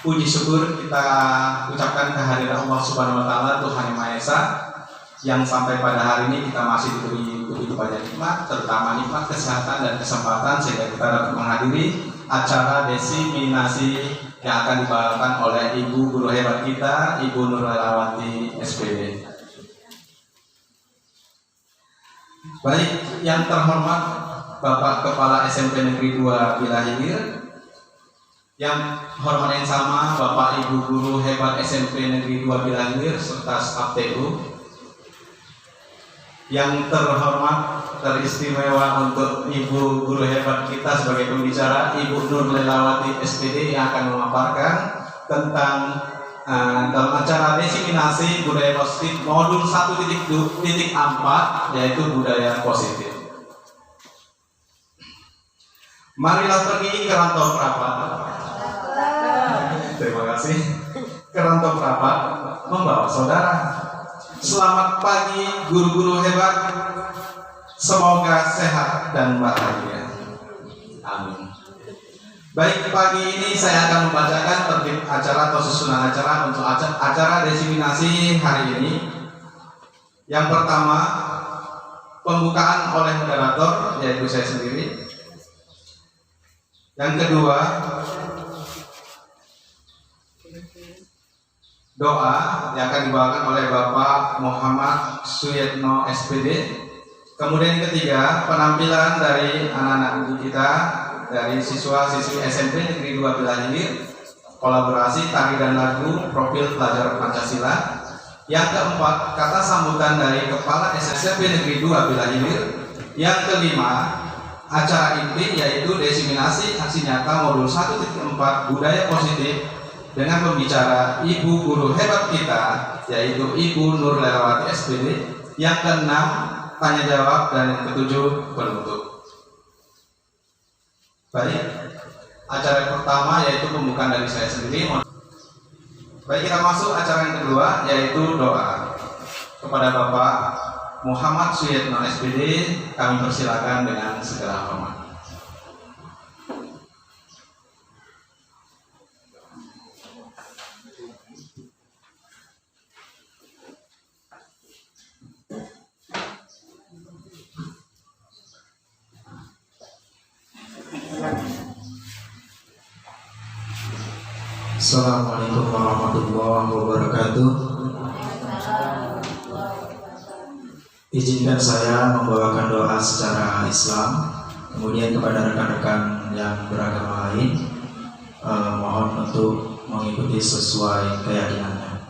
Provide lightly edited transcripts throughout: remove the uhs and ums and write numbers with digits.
puji syukur kita ucapkan kehadiran Allah Subhanahu wa taala, Tuhan Yang Maha Esa, yang sampai pada hari ini kita masih diberi begitu banyak nikmat, terutama nikmat kesehatan dan kesempatan sehingga kita dapat menghadiri acara desiminasi yang akan dibawakan oleh Ibu Guru hebat kita, Ibu Nur Lelawati SPD. Baik, yang terhormat Bapak Kepala SMP Negeri 2 Bilahilir, yang hormat yang sama Bapak Ibu Guru hebat SMP Negeri 2 Bilahilir serta staf TU, yang terhormat teristimewa untuk Ibu Guru hebat kita sebagai pembicara, Ibu Nur Lelawati SPD yang akan memaparkan tentang dalam acara desiminasi budaya positif modul 1.4 yaitu budaya positif. Marilah pergi ke rantau perapat. Terima kasih. Ke rantau perapat membawa saudara. Selamat pagi guru-guru hebat. Semoga sehat dan bahagia. Amin. Baik, pagi ini saya akan membacakan tertib acara atau susunan acara untuk acara desiminasi hari ini. Yang pertama, pembukaan oleh moderator, yaitu saya sendiri. Yang kedua, doa yang akan dibawakan oleh Bapak Muhammad Suyetno SPD. Kemudian yang ketiga, penampilan dari anak-anak didik kita, dari siswa-siswi SMP Negeri 2 Bilahilir, kolaborasi tari dan lagu profil pelajar Pancasila. Yang keempat, kata sambutan dari Kepala SMP Negeri 2 Bilahilir. Yang kelima, acara inti yaitu desiminasi aksi nyata modul 1.4 budaya positif dengan pembicara Ibu Guru hebat kita, yaitu Ibu Nur Lelawati SPD. Yang keenam, tanya jawab, dan yang ketujuh, penutup. Baik, acara yang pertama yaitu pembukaan dari saya sendiri. Baik, kita masuk acara yang kedua yaitu doa. Kepada Bapak Muhammad Suyetno SPD kami persilakan dengan segala hormat. Assalamualaikum warahmatullahi wabarakatuh. Izinkan saya membawakan doa secara Islam. Kemudian kepada rekan-rekan yang beragama lain, mohon untuk mengikuti sesuai keyakinannya.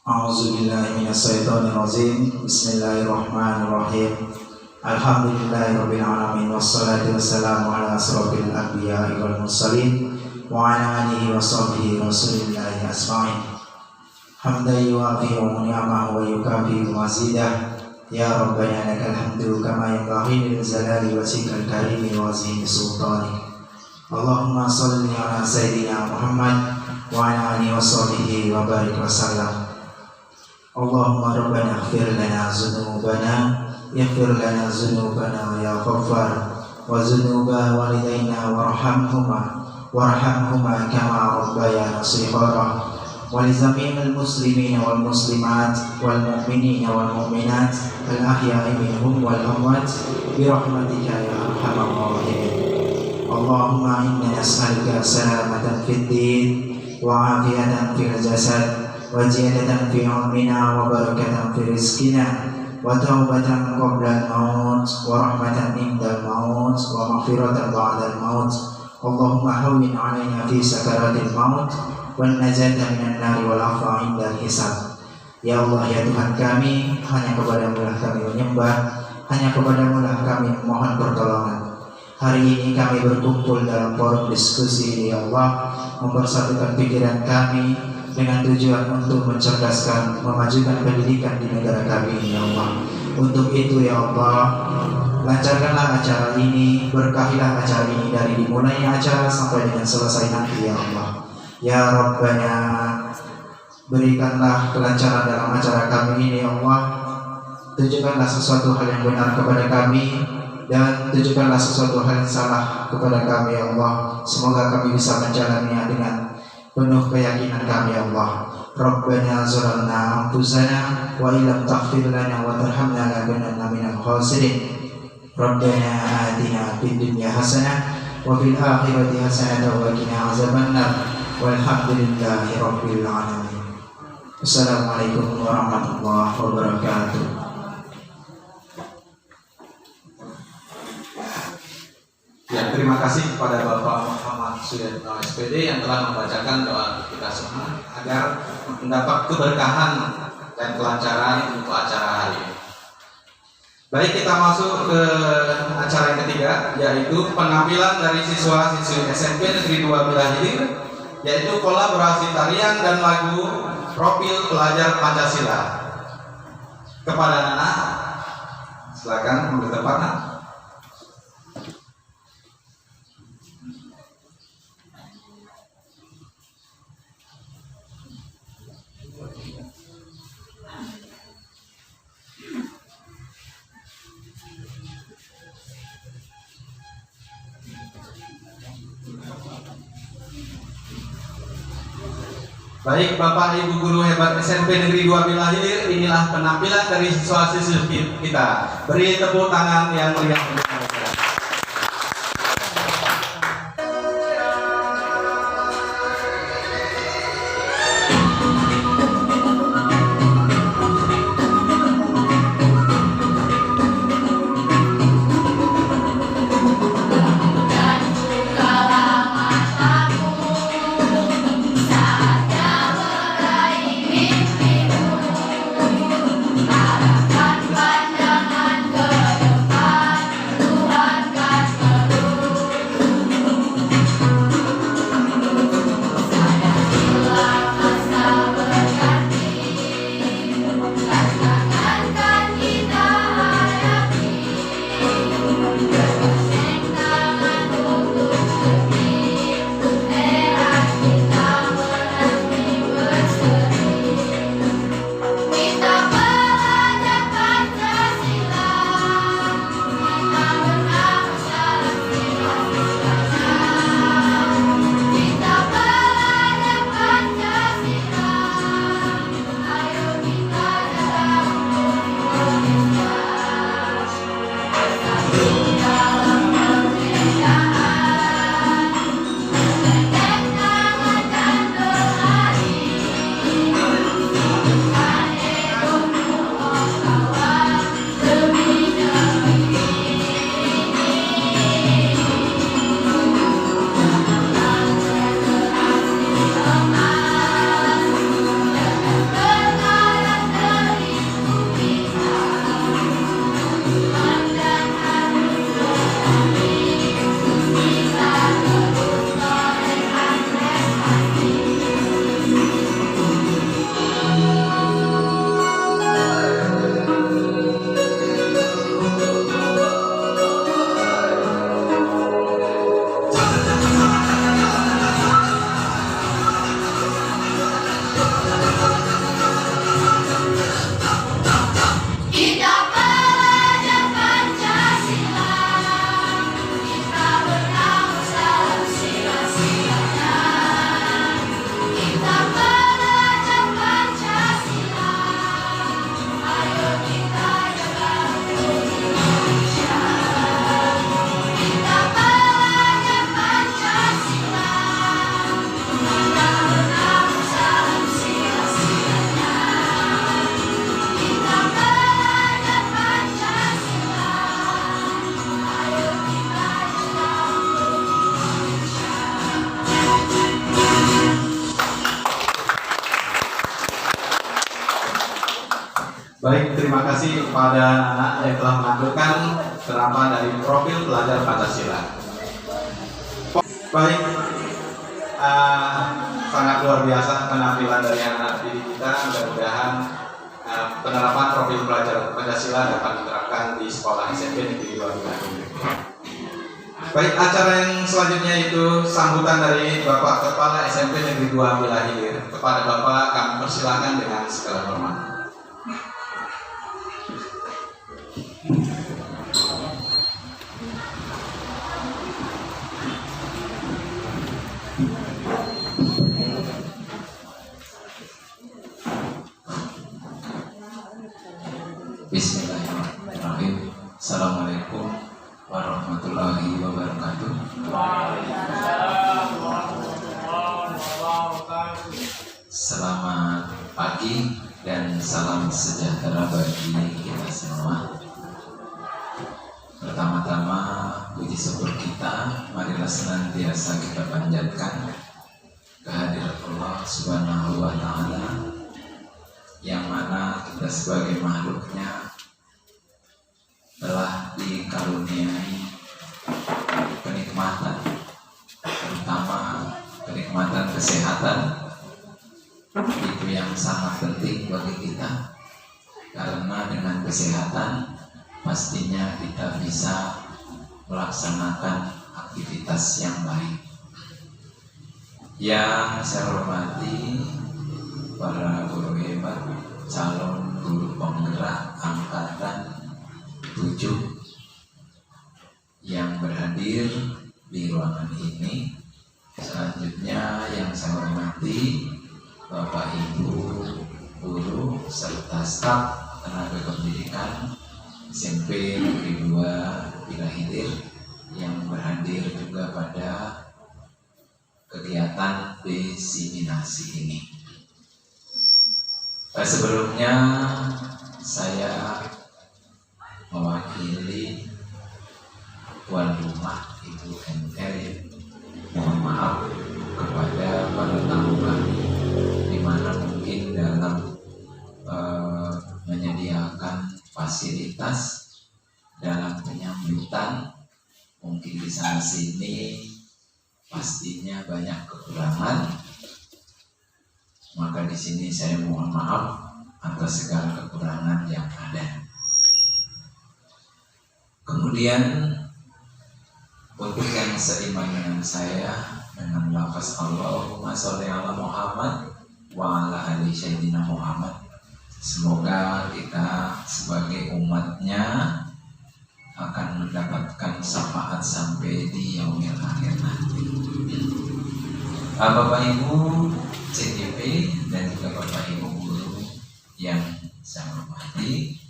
A'udzubillahi minasyaitonirrajim. Bismillahirrahmanirrahim. Alhamdulillahirabbil alamin wassalatu wassalamu ala asrofil anbiya'i wal mursalin wa ala alihi wa sahbihi rasulillahi asma'in. Hamdan yuwafi wa ni'amahu wa yukafi mazidah. Ya Rabbana lakal hamdu kama yanbaghi lil jalali wajhikal karimi wa azimi sultanik. Allahumma salli ala sayyidina Muhammad wa ala alihi wa sahbihi wa barik wa sallam. Allahumma rabbana ighfir lana dzunubana yaghfir lana dzunubana ya ghaffar wa dzunuba walidayna warhamhuma kama rabbayana shighara wa li jami'il muslimina wal muslimat wal mu'minina wal mu'minat al ahya'i minhum wal amwat bi rahmatika ya arhamar rahimin. Allahumma inna nas'aluka salamatan fid din wa afiyatan fil jasad wa ziyadatan fi ilmina wa barakatan fi rizqina wa taubatan qabla al-maut wa rahmatan inda al-maut wa maghfiratan ba'da al-maut. Allahumma hawwin 'alaina fi sakaratil maut wan najata minan nari wal 'afwa 'inda al-hisab. Ya Allah, ya Tuhan kami, hanya kepadamu lah kami menyembah, hanya kepadamu lah kami mohon pertolongan. Hari ini kami berkumpul dalam forum diskusi, ya Allah, mempersatukan pikiran kami dengan tujuan untuk mencerdaskan, memajukan pendidikan di negara kami ini, ya Allah. Untuk itu, ya Allah, lancarkanlah acara ini, berkahilah acara ini dari dimulainya acara sampai dengan selesai nanti, ya Allah. Ya Rabbana, berikanlah kelancaran dalam acara kami ini, ya Allah. Tunjukkanlah sesuatu hal yang benar kepada kami, dan tunjukkanlah sesuatu hal yang salah kepada kami ya Allah. Semoga kami bisa menjalaninya dengan penuh keyakinan kami ya Allah. Rabbana zalamna anfusana wa illam taghfir lana wa tarhamna lanakunanna minal khasirin. Rabbana atina fid dunya hasanah wa fil akhirati hasanah wa qina azabannar. Walhamdulillahi rabbil alamin. Assalamualaikum warahmatullahi wabarakatuh. Ya, terima kasih kepada Bapak Muhammad Suyatno SPD yang telah membacakan doa kita semua agar mendapat keberkahan dan kelancaran untuk acara hari ini. Baik, kita masuk ke acara yang ketiga, yaitu penampilan dari siswa-siswi SMP Negeri 2 Bilahilir, yaitu kolaborasi tarian dan lagu Profil Pelajar Pancasila. Kepada Nana, silakan ambil tempat, Nak. Baik, Bapak Ibu guru hebat SMP Negeri 2 Bilahilir, inilah penampilan dari siswa-siswi kita. Beri tepuk tangan yang meriah untuk mereka. Baik, terima kasih kepada anak yang telah menampilkan serapan dari Profil Pelajar Pancasila. Baik, sangat luar biasa penampilan dari anak didik kita. Mudah-mudahan penerapan Profil Pelajar Pancasila dapat diterapkan di sekolah SMP Negeri 2 Bilahilir. Baik, acara yang selanjutnya itu sambutan dari Bapak Kepala SMP Negeri 2 Bilahilir. Kepada Bapak kami persilakan dengan segala hormat. Selamat pagi dan salam sejahtera bagi kita semua. Pertama-tama puji syukur kita marilah senantiasa kita panjatkan kehadirat Allah Subhanahu wa Ta'ala, yang mana kita sebagai makhluknya telah dikaruniai kenikmatan, terutama kenikmatan kesehatan. Itu yang sangat penting bagi kita, karena dengan kesehatan pastinya kita bisa melaksanakan aktivitas yang baik. Yang saya hormati para guru hebat, calon guru penggerak angkatan 7 yang berhadir di ruangan ini. Selanjutnya yang saya hormati Bapak Ibu guru serta staf tenaga pendidikan SMP Negeri 2 Bilahidir yang berhadir juga pada kegiatan diseminasi ini. Sebelumnya saya mewakili tuan rumah Ibu NR, mohon maaf kepada para tamu kami, di mana mungkin dalam menyediakan fasilitas dalam penyambutan mungkin di sana sini pastinya banyak kekurangan. Maka di sini saya mohon maaf atas segala kekurangan yang ada. Kemudian untuk yang seiman dengan saya dengan lafaz Allahumma sholli ala Muhammad wa ala ali sayyidina Muhammad, semoga kita sebagai umatnya akan mendapatkan syafaat sampai di yaumil akhir nanti. Bapak Ibu CGP dan juga Bapak Ibu guru yang saya hormati,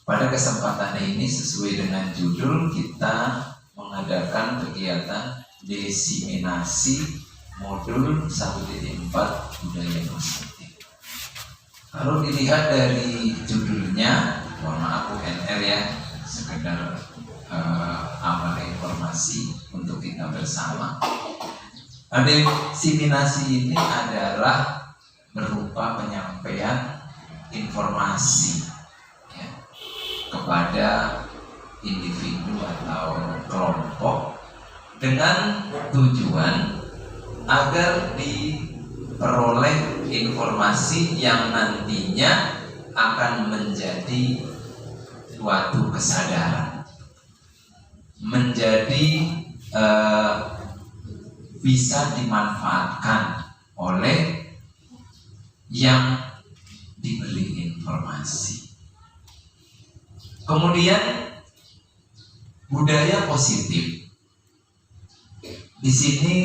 pada kesempatan ini sesuai dengan judul kita mengadakan kegiatan diseminasi modul 1.4 budaya positif. Kalau dilihat dari judulnya, mohon maaf NR ya, sekedar amal informasi untuk kita bersama. Diseminasi ini adalah berupa penyampaian informasi ya, kepada individu atau kelompok dengan tujuan agar diperoleh informasi yang nantinya akan menjadi suatu kesadaran, menjadi bisa dimanfaatkan oleh yang diberi informasi. Kemudian budaya positif. Di sini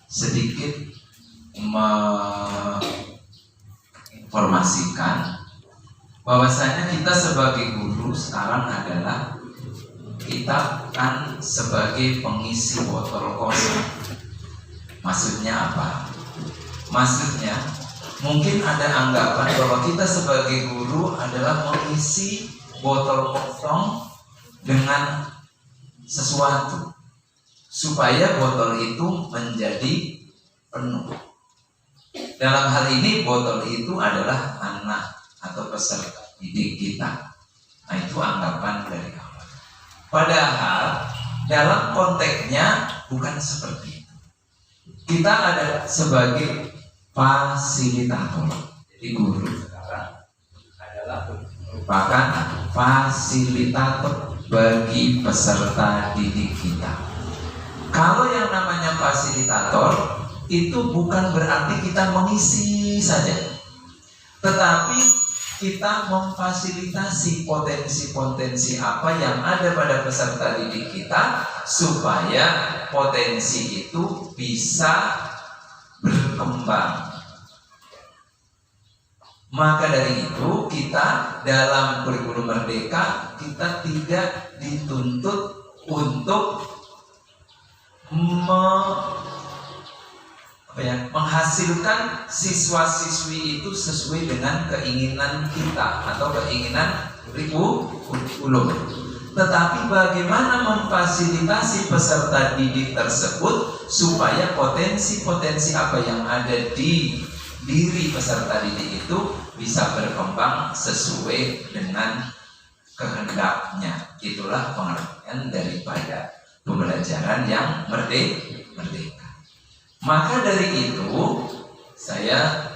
sedikit menginformasikan bahwasanya kita sebagai guru sekarang adalah kita kan sebagai pengisi botol kosong. Maksudnya apa? Maksudnya mungkin ada anggapan bahwa kita sebagai guru adalah mengisi botol kosong dengan sesuatu supaya botol itu menjadi penuh. Dalam hal ini botol itu adalah anak atau peserta didik kita. Nah, itu anggapan dari awal. Padahal dalam konteksnya bukan seperti itu. Kita ada sebagai fasilitator. Jadi guru sekarang adalah merupakan fasilitator bagi peserta didik kita. Kalau yang namanya fasilitator itu bukan berarti kita mengisi saja, tetapi kita memfasilitasi potensi-potensi apa yang ada pada peserta didik kita supaya potensi itu bisa berkembang. Maka dari itu kita dalam kurikulum Merdeka kita tidak dituntut untuk menghasilkan siswa-siswi itu sesuai dengan keinginan kita atau keinginan kurikulum. Tetapi bagaimana memfasilitasi peserta didik tersebut supaya potensi-potensi apa yang ada di diri peserta didik itu bisa berkembang sesuai dengan kehendaknya. Itulah pengertian daripada pembelajaran yang merdeka. Maka dari itu saya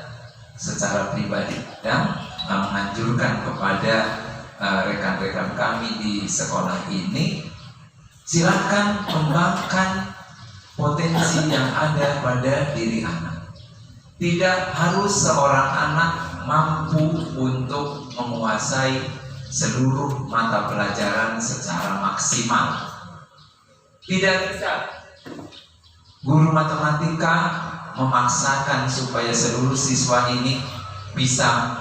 secara pribadi dan menganjurkan kepada rekan-rekan kami di sekolah ini, silakan kembangkan potensi yang ada pada diri anak. Tidak harus seorang anak mampu untuk menguasai seluruh mata pelajaran secara maksimal. Tidak bisa guru matematika memaksakan supaya seluruh siswa ini bisa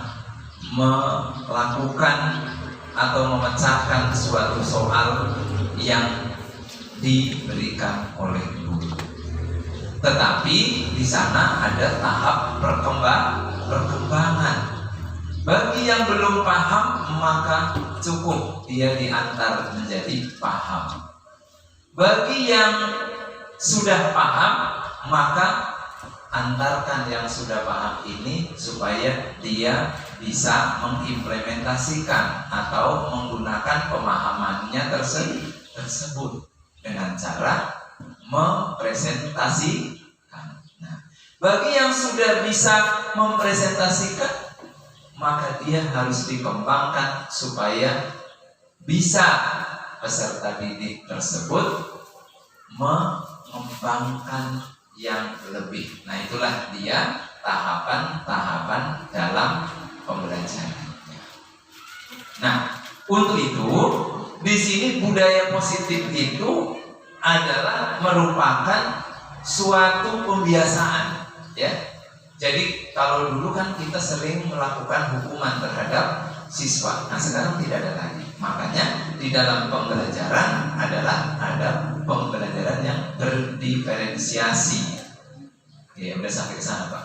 melakukan atau memecahkan suatu soal yang diberikan oleh guru. Tetapi di sana ada tahap perkembangan. Bagi yang belum paham, maka cukup dia diantar menjadi paham. Bagi yang sudah paham, maka antarkan yang sudah paham ini supaya dia bisa mengimplementasikan atau menggunakan pemahamannya tersebut dengan cara mempresentasikan. Nah, bagi yang sudah bisa mempresentasikan, maka dia harus dikembangkan supaya bisa peserta didik tersebut mengembangkan yang lebih. Nah, itulah dia tahapan-tahapan dalam pembelajarannya. Nah, untuk itu di sini budaya positif itu adalah merupakan suatu pembiasaan, ya. Jadi kalau dulu kan kita sering melakukan hukuman terhadap siswa. Nah, sekarang tidak ada lagi. Makanya di dalam pembelajaran adalah ada pembelajaran yang berdiferensiasi. Oke, udah sampai ke sana, Pak?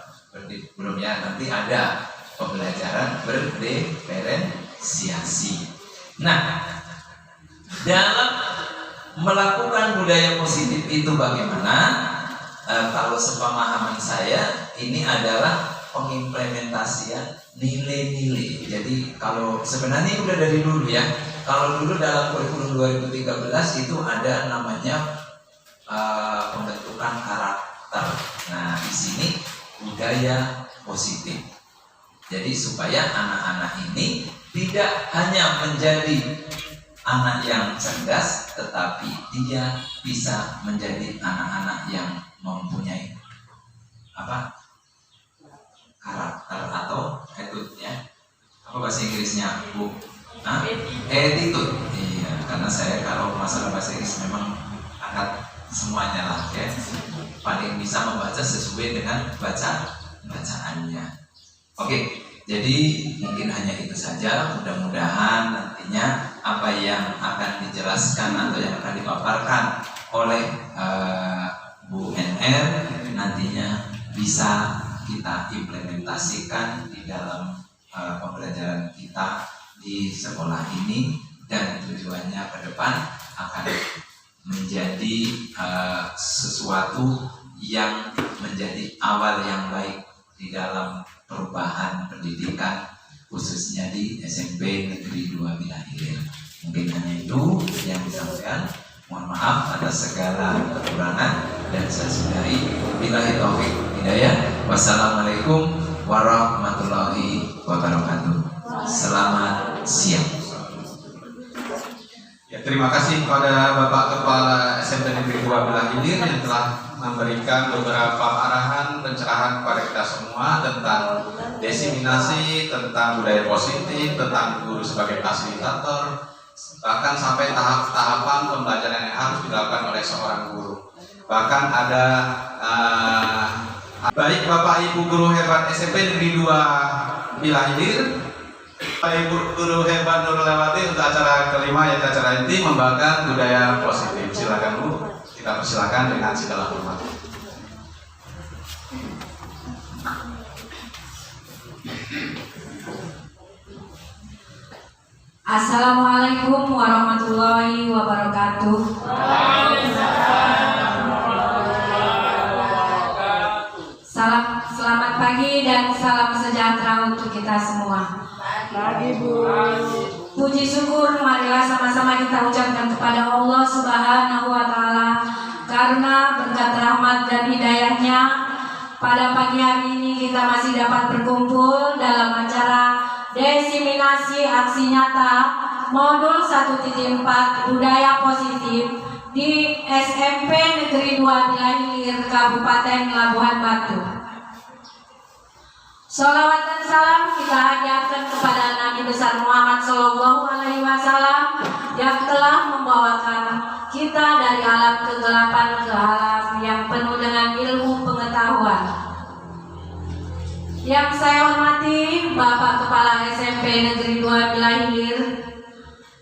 Belum ya, nanti ada pembelajaran berdiferensiasi. Nah, dalam melakukan budaya positif itu bagaimana? Kalau sepemahaman saya, ini adalah pengimplementasian nilai-nilai. Jadi kalau sebenarnya udah dari dulu ya. Kalau dulu dalam kurikulum 2013 itu ada namanya pembentukan karakter. Nah, di sini budaya positif. Jadi supaya anak-anak ini tidak hanya menjadi anak yang cerdas, tetapi dia bisa menjadi anak-anak yang mempunyai karakter atau attitude, ya. Apa bahasa Inggrisnya, Bu? Attitude. Iya, karena saya kalau masalah bahasa Inggris memang angkat semuanya lah, ya. Paling bisa membaca sesuai dengan bacaannya. Oke, jadi mungkin hanya itu saja. Mudah-mudahan nantinya apa yang akan dijelaskan atau yang akan dipaparkan oleh Bu NR nantinya bisa kita implementasikan di dalam pembelajaran kita di sekolah ini, dan tujuannya ke depan akan menjadi sesuatu yang menjadi awal yang baik di dalam perubahan pendidikan khususnya di SMP Negeri 2 Bilahilir. Mungkin hanya itu yang disampaikan. Mohon maaf atas segala kekurangan dan saya sudahi. Billahi taufik hidayah. Wassalamualaikum warahmatullahi wabarakatuh. Selamat siang. Ya, terima kasih kepada Bapak Kepala SMP Negeri 2 Bilahilir yang telah memberikan beberapa arahan pencerahan kepada kita semua tentang desiminasi, tentang budaya positif, tentang guru sebagai fasilitator, bahkan sampai tahap-tahapan pembelajaran yang harus dilakukan oleh seorang guru. Bahkan ada baik Bapak Ibu guru hebat SMP Negeri 2 Bilahilir, Pak Ibu guru hebat Nurlewati untuk acara kelima yaitu acara inti membagikan budaya positif. Silakan Bu, kita persilakan dengan segala hormat. Assalamualaikum warahmatullahi wabarakatuh. Selamat pagi dan salam sejahtera untuk kita semua. Pagi Bu. Puji syukur marilah sama-sama kita ucapkan kepada Allah Subhanahu wa Ta'ala, karena berkat rahmat dan hidayahnya pada pagi hari ini kita masih dapat berkumpul dalam acara desiminasi aksi nyata modul 1.4 budaya positif di SMP Negeri 2 Bilahilir Kabupaten Labuhan Batu. Sholawat dan salam kita hadiahkan kepada Nabi besar Muhammad Sallallahu Alaihi Wasallam yang telah membawakan kita dari alam kegelapan ke alam yang penuh dengan ilmu pengetahuan. Yang saya hormati Bapak Kepala SMP Negeri 2 Bilahilir,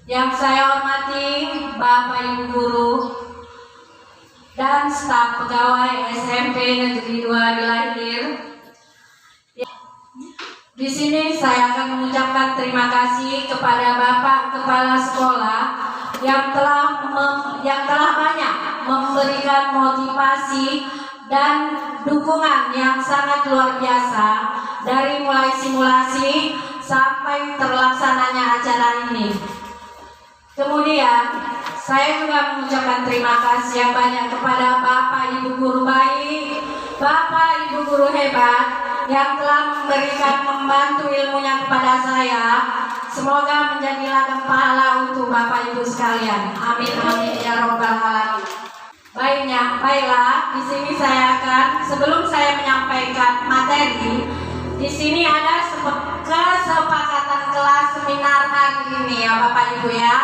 yang saya hormati Bapak Ibu Guru dan staf pegawai SMP Negeri 2 Bilahilir. Di sini saya akan mengucapkan terima kasih kepada Bapak Kepala Sekolah yang telah banyak memberikan motivasi dan dukungan yang sangat luar biasa dari mulai simulasi sampai terlaksananya acara ini. Kemudian saya juga mengucapkan terima kasih yang banyak kepada Bapak Ibu Guru baik, Bapak Ibu Guru hebat yang telah membantu ilmunya kepada saya. Semoga menjadi ladang pahala untuk Bapak Ibu sekalian. Amin amin ya robbal alamin. Baiklah, di sini saya akan, sebelum saya menyampaikan materi, di sini ada kesepakatan kelas seminar hari ini ya Bapak Ibu ya.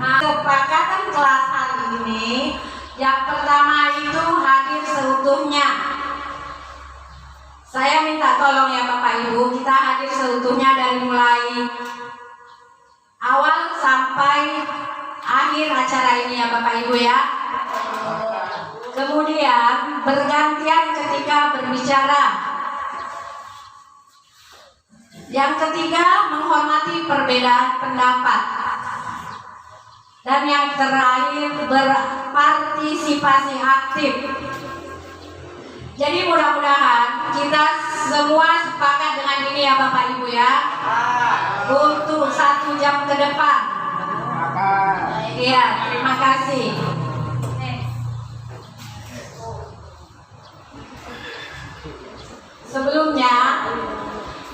Nah, kesepakatan kelas hari ini yang pertama itu hadir seutuhnya. Saya minta tolong ya Bapak Ibu, kita hadir seutuhnya dari mulai awal sampai akhir acara ini ya Bapak Ibu ya. Kemudian bergantian ketika berbicara. Yang ketiga, menghormati perbedaan pendapat. Dan yang terakhir, berpartisipasi aktif. Jadi mudah-mudahan kita semua sepakat dengan ini ya Bapak Ibu ya, untuk 1 jam ke depan. Iya, terima kasih.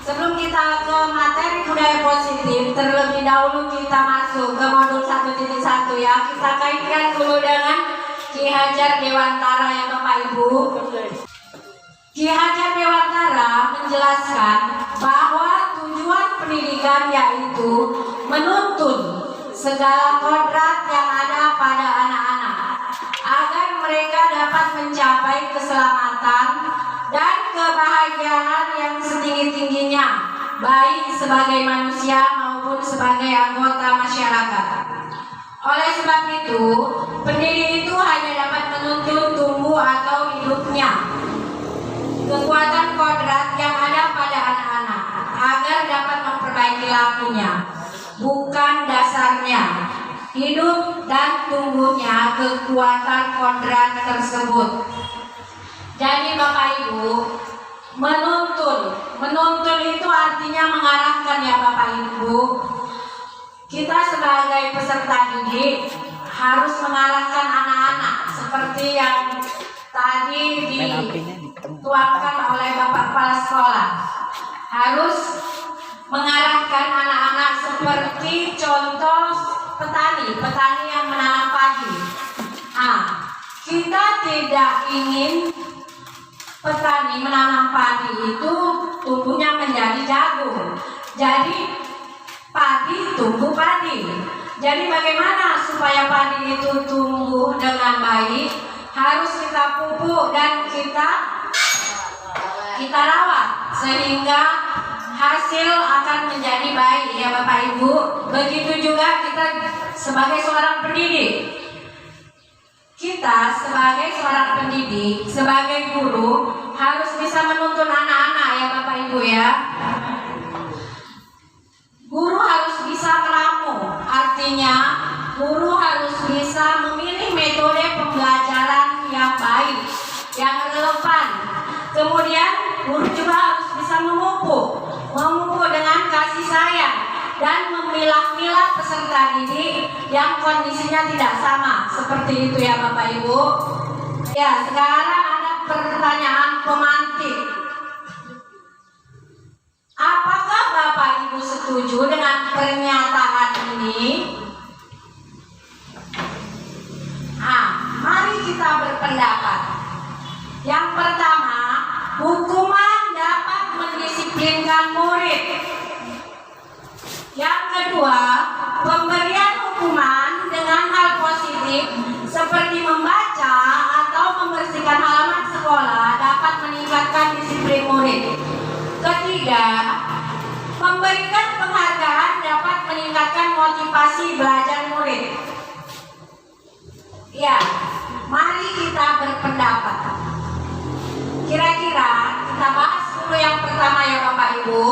Sebelum kita ke materi budaya positif, terlebih dahulu kita masuk ke modul 1.1 ya. Kita kaitkan dulu dengan Ki Hajar Dewantara ya Bapak Ibu. Ki Hajar Dewantara menjelaskan bahwa tujuan pendidikan yaitu menuntun segala kodrat yang ada pada anak-anak agar mereka dapat mencapai keselamatan dan kebahagiaan yang setinggi-tingginya, baik sebagai manusia maupun sebagai anggota masyarakat. Oleh sebab itu, pendidik itu hanya dapat menuntun tumbuh atau hidupnya kekuatan kodrat yang ada pada anak-anak agar dapat memperbaiki lakunya, bukan dasarnya. Hidup dan tumbuhnya kekuatan kodrat tersebut. Jadi Bapak Ibu, menuntun itu artinya mengarahkan ya Bapak Ibu. Kita sebagai peserta didik harus mengarahkan anak-anak seperti yang tadi dituangkan oleh Bapak Kepala Sekolah. Harus mengarahkan anak-anak seperti contoh petani yang menanam padi. Nah, kita tidak ingin petani menanam padi itu tumbuhnya menjadi jagung. Jadi padi tumbuh padi. Jadi bagaimana supaya padi itu tumbuh dengan baik? Harus kita pupuk dan kita rawat sehingga hasil akan menjadi baik ya Bapak Ibu. Begitu juga kita sebagai seorang pendidik. Kita sebagai seorang pendidik, sebagai guru harus bisa menuntun anak-anak ya Bapak Ibu ya. guru harus bisa meramu, artinya guru harus bisa memilih metode pembelajaran yang baik, yang relevan. Kemudian guru juga harus bisa memupuk dengan kasih sayang dan memilah-milah peserta didik yang kondisinya tidak sama. Seperti itu ya Bapak Ibu. Ya, sekarang ada pertanyaan pemantik. Apakah Bapak Ibu setuju dengan pernyataan ini? Mari kita berpendapat. Yang pertama, hukuman dapat mendisiplinkan murid. Yang kedua, pemberian hukuman dengan hal positif seperti membaca atau membersihkan halaman sekolah dapat meningkatkan disiplin murid. Ketiga, memberikan penghargaan dapat meningkatkan motivasi belajar murid. Ya, mari kita berpendapat. Kira-kira kita bahas dulu yang pertama ya Bapak Ibu.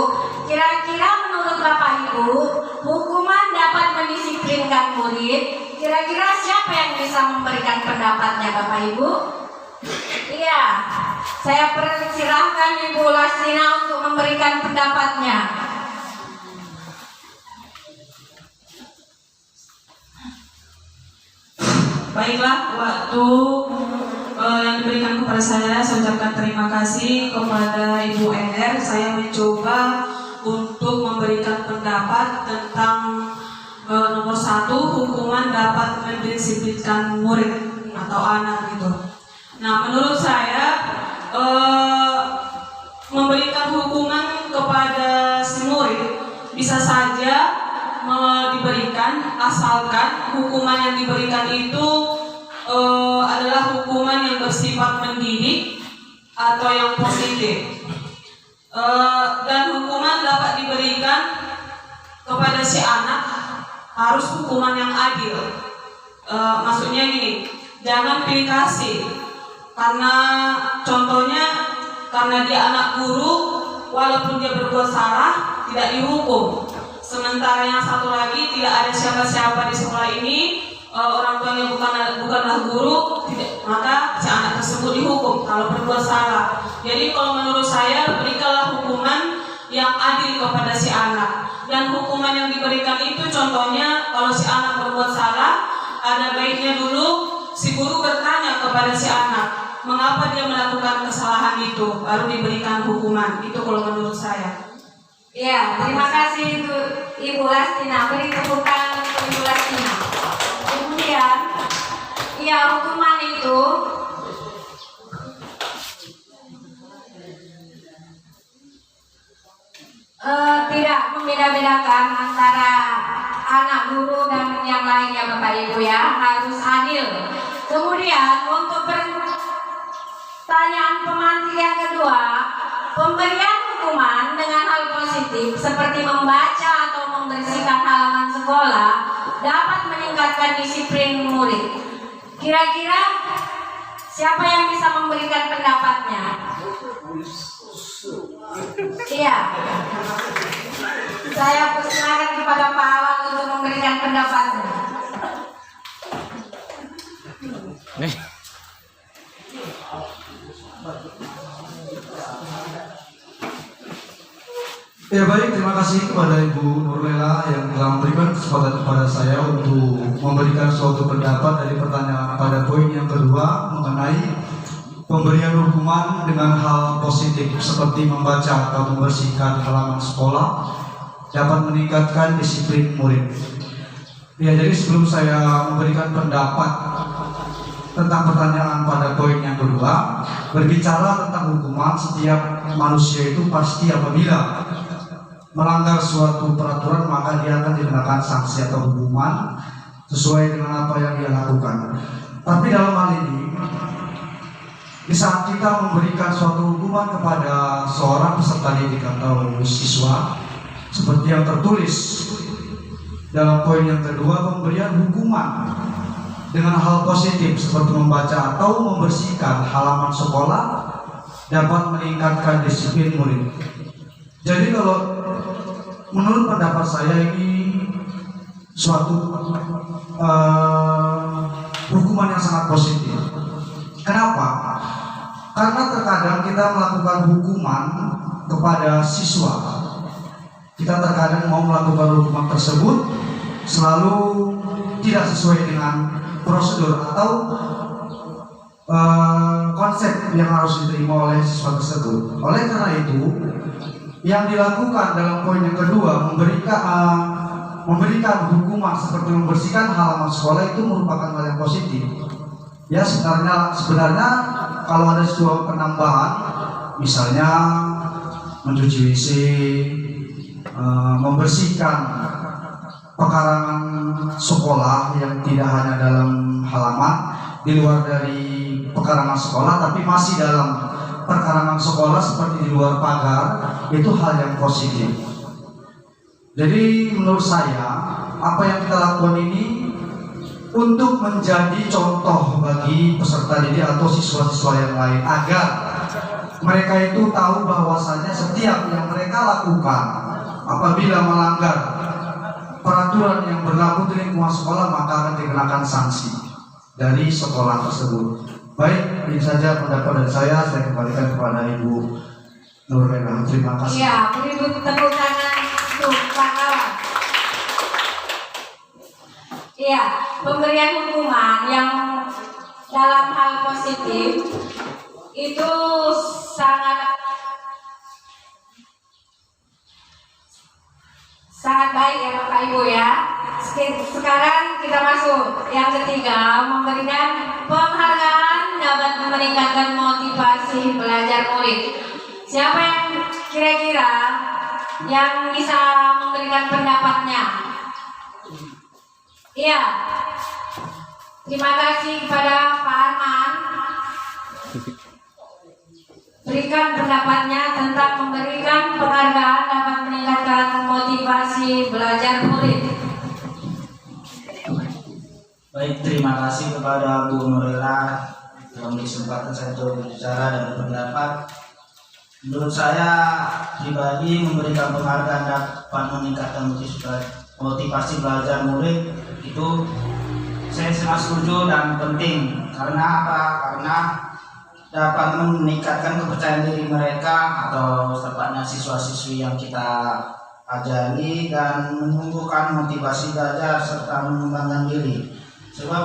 Kira-kira menurut Bapak Ibu, hukuman dapat mendisiplinkan murid. Kira-kira siapa yang bisa memberikan pendapatnya Bapak Ibu? Iya, saya persilahkan Ibu Lasina untuk memberikan pendapatnya. Baiklah, waktu yang diberikan kepada saya ucapkan terima kasih kepada Ibu NR. Saya mencoba untuk memberikan pendapat tentang nomor 1, hukuman dapat mendisiplinkan murid atau anak gitu. Nah, menurut saya memberikan hukuman kepada si murid bisa saja diberikan asalkan hukuman yang diberikan itu adalah hukuman yang bersifat mendidik atau yang positif, dan hukuman dapat diberikan kepada si anak harus hukuman yang adil. Maksudnya gini, jangan pilih kasih, karena contohnya karena dia anak guru, walaupun dia berbuat salah tidak dihukum. Sementara yang satu lagi tidak ada siapa-siapa di sekolah ini, orang tuanya bukanlah guru, maka si anak tersebut dihukum kalau berbuat salah. Jadi kalau menurut saya, berikanlah hukuman yang adil kepada si anak. Dan hukuman yang diberikan itu contohnya kalau si anak berbuat salah, ada baiknya dulu si guru bertanya kepada si anak, mengapa dia melakukan kesalahan itu, baru diberikan hukuman. Itu kalau menurut saya. Ya, terima kasih Ibu Lastina. Beri tepukan untuk Ibu Lastina. Kemudian, ya hukuman itu tidak membeda-bedakan antara anak guru dan yang lainnya Bapak Ibu ya, harus adil. Kemudian untuk pertanyaan pemantik yang kedua, pemberian hukuman dengan hal positif seperti membaca atau membersihkan halaman sekolah dapat meningkatkan disiplin murid. Kira-kira siapa yang bisa memberikan pendapatnya? Iya, saya persilakan kepada Pak Awang untuk memberikan pendapatnya. Ya baik, terima kasih kepada Ibu Nurlela yang telah memberikan kesempatan kepada saya untuk memberikan suatu pendapat dari pertanyaan pada poin yang kedua mengenai pemberian hukuman dengan hal positif seperti membaca atau membersihkan halaman sekolah dapat meningkatkan disiplin murid. Ya, jadi sebelum saya memberikan pendapat tentang pertanyaan pada poin yang kedua, berbicara tentang hukuman, setiap manusia itu pasti apabila melanggar suatu peraturan maka dia akan dikenakan sanksi atau hukuman sesuai dengan apa yang dia lakukan. Tapi dalam hal ini, di saat kita memberikan suatu hukuman kepada seorang peserta didik atau siswa, seperti yang tertulis dalam poin yang kedua, pemberian hukuman dengan hal positif seperti membaca atau membersihkan halaman sekolah dapat meningkatkan disiplin murid. Jadi kalau menurut pendapat saya ini suatu hukuman yang sangat positif. Kenapa? Karena terkadang kita melakukan hukuman kepada siswa. Kita terkadang mau melakukan hukuman tersebut selalu tidak sesuai dengan prosedur atau konsep yang harus diterima oleh siswa tersebut. Oleh karena itu, yang dilakukan dalam poin yang kedua, memberikan hukuman seperti membersihkan halaman sekolah itu merupakan hal yang positif. Ya, sebenarnya kalau ada sebuah penambahan, misalnya mencuci WC, membersihkan pekarangan sekolah yang tidak hanya dalam halaman, di luar dari pekarangan sekolah, tapi masih dalam pekarangan sekolah seperti di luar pagar, itu hal yang positif. Jadi menurut saya, apa yang kita lakukan ini untuk menjadi contoh bagi peserta didik atau siswa-siswa yang lain, agar mereka itu tahu bahwasanya setiap yang mereka lakukan apabila melanggar peraturan yang berlaku di lingkungan sekolah, maka akan dikenakan sanksi dari sekolah tersebut. Baik, ini saja pendapat dari saya kembalikan kepada Ibu Nurlela. Terima kasih. Iya, beri tepuk tangan untuk pahlawan. Iya, pemberian hukuman yang dalam hal positif itu sangat baik ya Bapak Ibu ya. Sekarang kita masuk yang ketiga, memberikan penghargaan dapat meningkatkan motivasi belajar murid. Siapa yang kira-kira yang bisa memberikan pendapatnya? Iya. Terima kasih kepada Pak Arman. Berikan pendapatnya tentang memberikan penghargaan dapat meningkatkan motivasi belajar murid. Baik, terima kasih kepada Bu Nurlela yang kesempatan saya untuk berbicara dan berpendapat. Menurut saya pribadi, memberikan penghargaan dapat meningkatkan motivasi belajar murid itu saya sangat setuju dan penting. Karena apa? Karena dapat meningkatkan kepercayaan diri mereka atau tepatnya siswa-siswi yang kita ajari dan menumbuhkan motivasi belajar serta mengembangkan diri. Sebab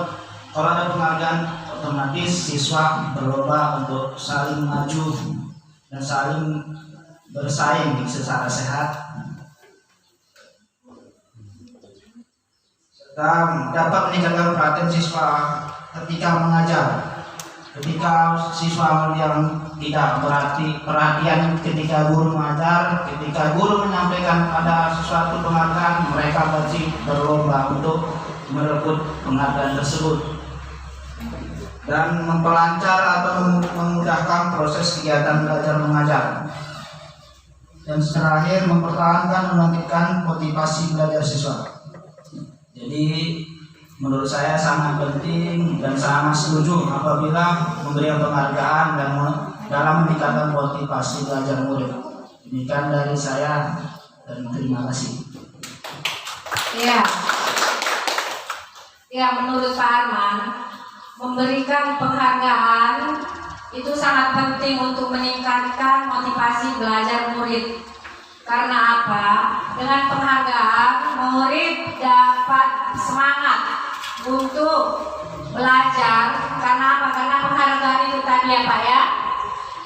kalau ada penghargaan, otomatis siswa berlomba untuk saling maju dan saling bersaing secara sehat, serta dapat meningkatkan perhatian siswa ketika mengajar. Ketika siswa yang tidak perhatian ketika guru mengajar, ketika guru menyampaikan pada sesuatu penghargaan, mereka pasti berlomba untuk merebut penghargaan tersebut dan memperlancar atau memudahkan proses kegiatan belajar mengajar. Dan terakhir, mempertahankan membangkitkan motivasi belajar siswa. Jadi menurut saya sangat penting dan sangat setuju apabila memberikan penghargaan dan dalam meningkatkan motivasi belajar murid. Demikian dari saya dan terima kasih. Iya. Ya, menurut Pak Arman, memberikan penghargaan itu sangat penting untuk meningkatkan motivasi belajar murid. Karena apa? Dengan penghargaan, murid dapat semangat untuk belajar. Karena apa? Karena penghargaan itu tadi ya Pak ya.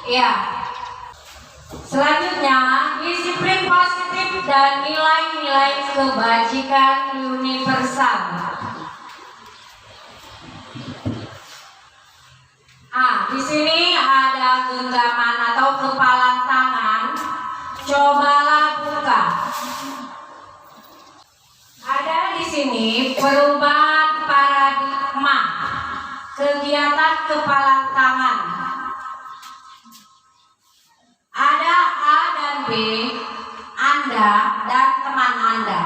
Iya. Selanjutnya, disiplin positif dan nilai-nilai kebajikan universal. Di sini ada genggaman atau kepalan tangan. Cobalah buka. Ada di sini perubahan paradigma kegiatan kepalan tangan. Ada A dan B, Anda dan teman Anda.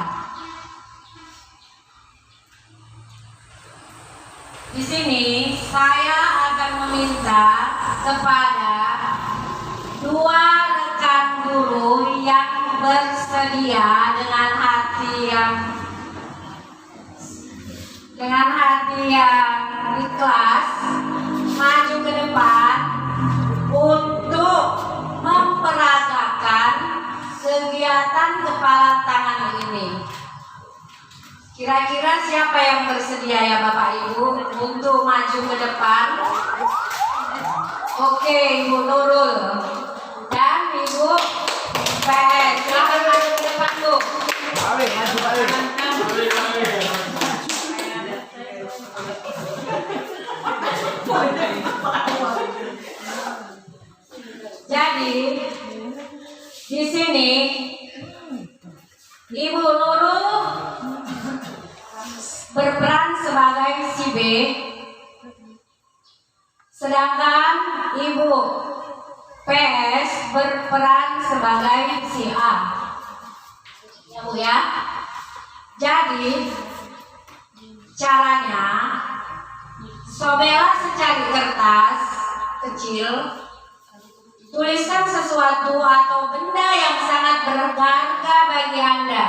Di sini saya akan meminta kepada dua rekan guru yang bersedia dengan hati yang ikhlas maju ke depan untuk memperagakan kegiatan kepala tangan ini. Kira-kira siapa yang bersedia ya Bapak Ibu untuk maju ke depan? Oke, Ibu Nurul dan Ibu PS, silakan maju ke depan Bu. Jadi di sini Ibu Nurul berperan sebagai si B, sedangkan Ibu PS berperan sebagai si A. Ya Bu ya. Jadi caranya sobelah secari kertas kecil, tuliskan sesuatu atau benda yang sangat berharga bagi Anda.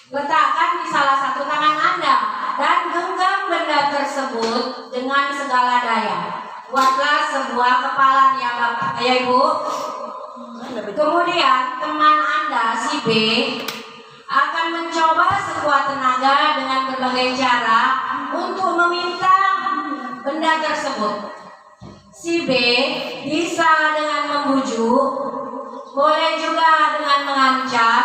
Letakkan di salah satu tangan Anda dan genggam benda tersebut dengan segala daya. Buatlah sebuah kepalan ya Bapak ya Ibu. Kemudian teman Anda si B akan mencoba sekuat tenaga dengan berbagai cara untuk meminta benda tersebut. Si B bisa dengan membujuk, boleh juga dengan mengancam,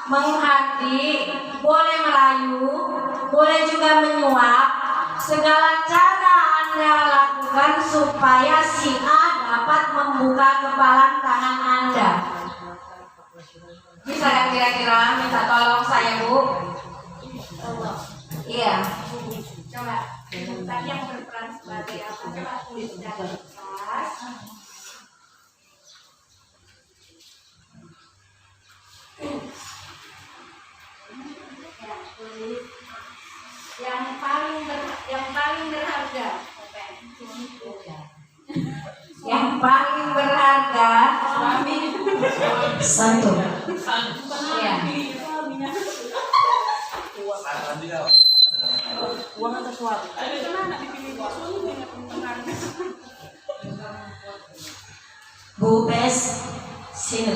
menghati, boleh merayu, boleh juga menyuap. Segala cara Anda lakukan supaya si A dapat membuka kepalan tangan Anda. Bisa kan kira-kira minta tolong saya Bu? Iya. Coba. Tadi yang berperan sebagai apa? Coba tulis dari kertas. Ya, tulis. Yang paling berharga. Yang paling berharga. Satu. Ya. Bu Pes, sini.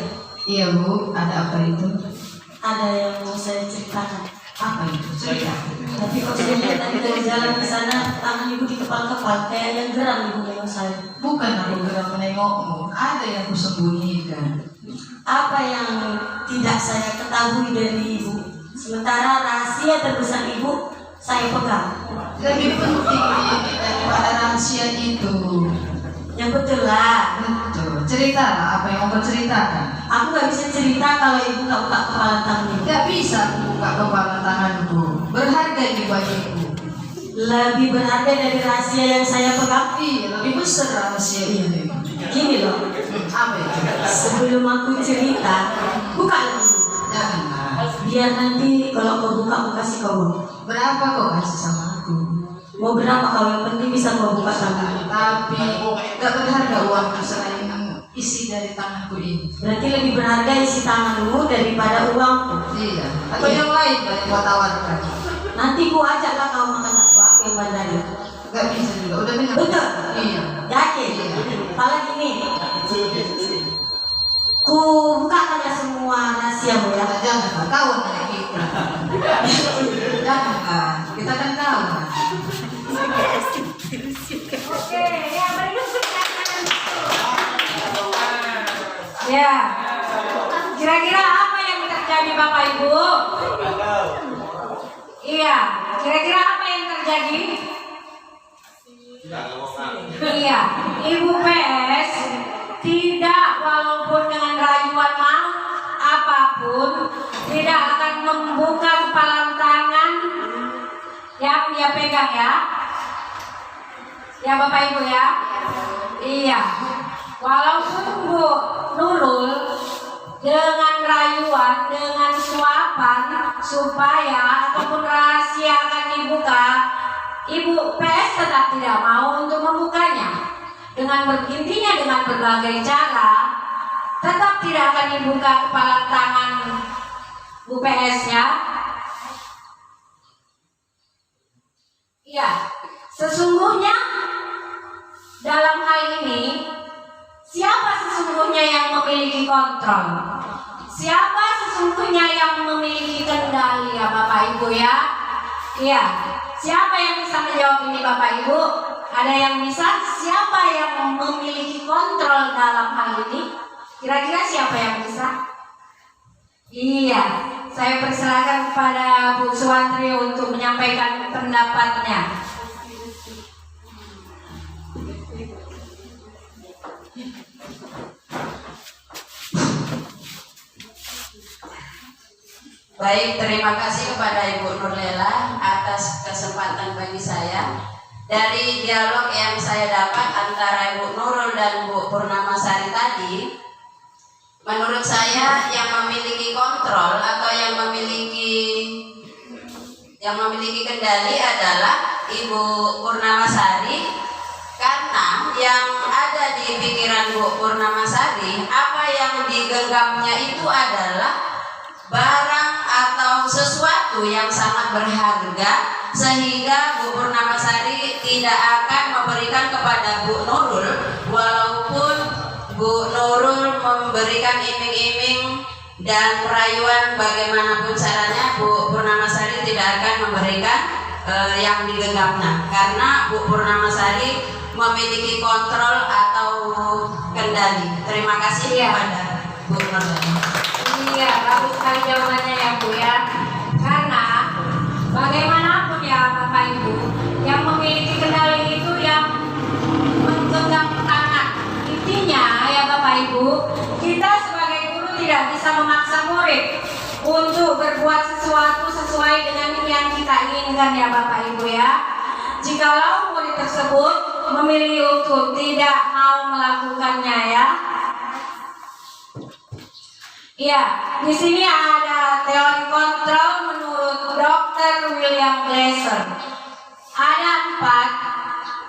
Iya Bu, ada apa itu? Ada yang mau saya ceritakan. Apa itu? Cerita. Tapi kok saya lihat tadi dari jalan ke sana tangan ibu di kepala kayak yang geram ibu dengan saya. Bukan aku geram menengokmu, ada yang kusembunyikan. Apa yang tidak saya ketahui dari ibu? Sementara rahasia terbesar ibu saya pegang. Lebih penting ini daripada rahasia itu. Yang betul lah. Betul. Ceritalah apa yang mau kau ceritakan. Aku gak bisa cerita kalau ibu gak buka kepala tangan ibu. Gak bisa aku buka kepala tanganku. Berharga ini bagiku. Lebih berharga dari rahasia yang saya pegang. Iya, lebih besar rahasia ini. Gini loh, Apa itu? sebelum aku cerita, buka dulu. Janganlah. Biar nanti kalau kau buka aku kasih kau uang. Berapa kau kasih sama aku? Mau berapa kalau yang penting bisa kau buka tangan. Tapi gak berharga uangku selain isi dari tanganku ini. Berarti lebih berharga isi tanganmu daripada uangku. Iya. Atau yang lain yang kau tawarkan. Nanti ku ajaklah kau makan bakso aku yang bandari. Gak bisa juga. Udah dengar? Betul? Iya. Yakin? Apalagi nih, ku bukakan ya semua rahasiamu ya. Jangan kawan dengan kita. Jangan. Kita kan kawan. Oke, ya berikut. Ya, kira-kira apa yang terjadi Bapak Ibu? Iya, kira-kira apa yang terjadi? Iya, Ibu PS tidak walaupun dengan rayuan maut apapun tidak akan membuka kepalan tangan yang dia pegang ya. Ya Bapak Ibu ya. Iya. Walaupun Bu Nurul dengan rayuan, dengan suapan supaya ataupun rahasia akan dibuka, Ibu PS tetap tidak mau untuk membukanya. intinya dengan berbagai cara, tetap tidak akan dibuka kepala tangan UPS-nya. Ya, sesungguhnya dalam hal ini siapa sesungguhnya yang memiliki kontrol? Siapa sesungguhnya yang memiliki kendali ya Bapak Ibu ya? Iya, siapa yang bisa menjawab ini Bapak Ibu? Ada yang bisa? Siapa yang memiliki kontrol dalam hal ini? Kira-kira siapa yang bisa? Iya, saya persilakan kepada Bu Suwantri untuk menyampaikan pendapatnya. Baik, terima kasih kepada Ibu Nurlela atas kesempatan bagi saya. Dari dialog yang saya dapat antara Ibu Nurul dan Bu Purnamasari tadi, menurut saya yang memiliki kontrol atau yang memiliki kendali adalah Ibu Purnamasari, karena yang ada di pikiran Bu Purnamasari, apa yang digenggamnya itu adalah barang atau sesuatu yang sangat berharga, sehingga Bu Purnamasari tidak akan memberikan kepada Bu Nurul, walaupun Bu Nurul memberikan iming-iming dan rayuan bagaimanapun caranya, Bu Purnamasari tidak akan memberikan yang digenggamnya, karena Bu Purnamasari memiliki kontrol atau kendali. Terima kasih kepada Bu Nurul. Iya, bagus sekali jawabannya ya Bu ya. Karena bagaimanapun ya Bapak Ibu, yang memiliki kendali itu yang menggenggam tangan. Intinya ya Bapak Ibu, kita sebagai guru tidak bisa memaksa murid untuk berbuat sesuatu sesuai dengan yang kita inginkan ya Bapak Ibu ya. Jikalau murid tersebut memilih untuk tidak mau melakukannya ya. Iya, di sini ada teori kontrol menurut Dr. William Glasser. Ada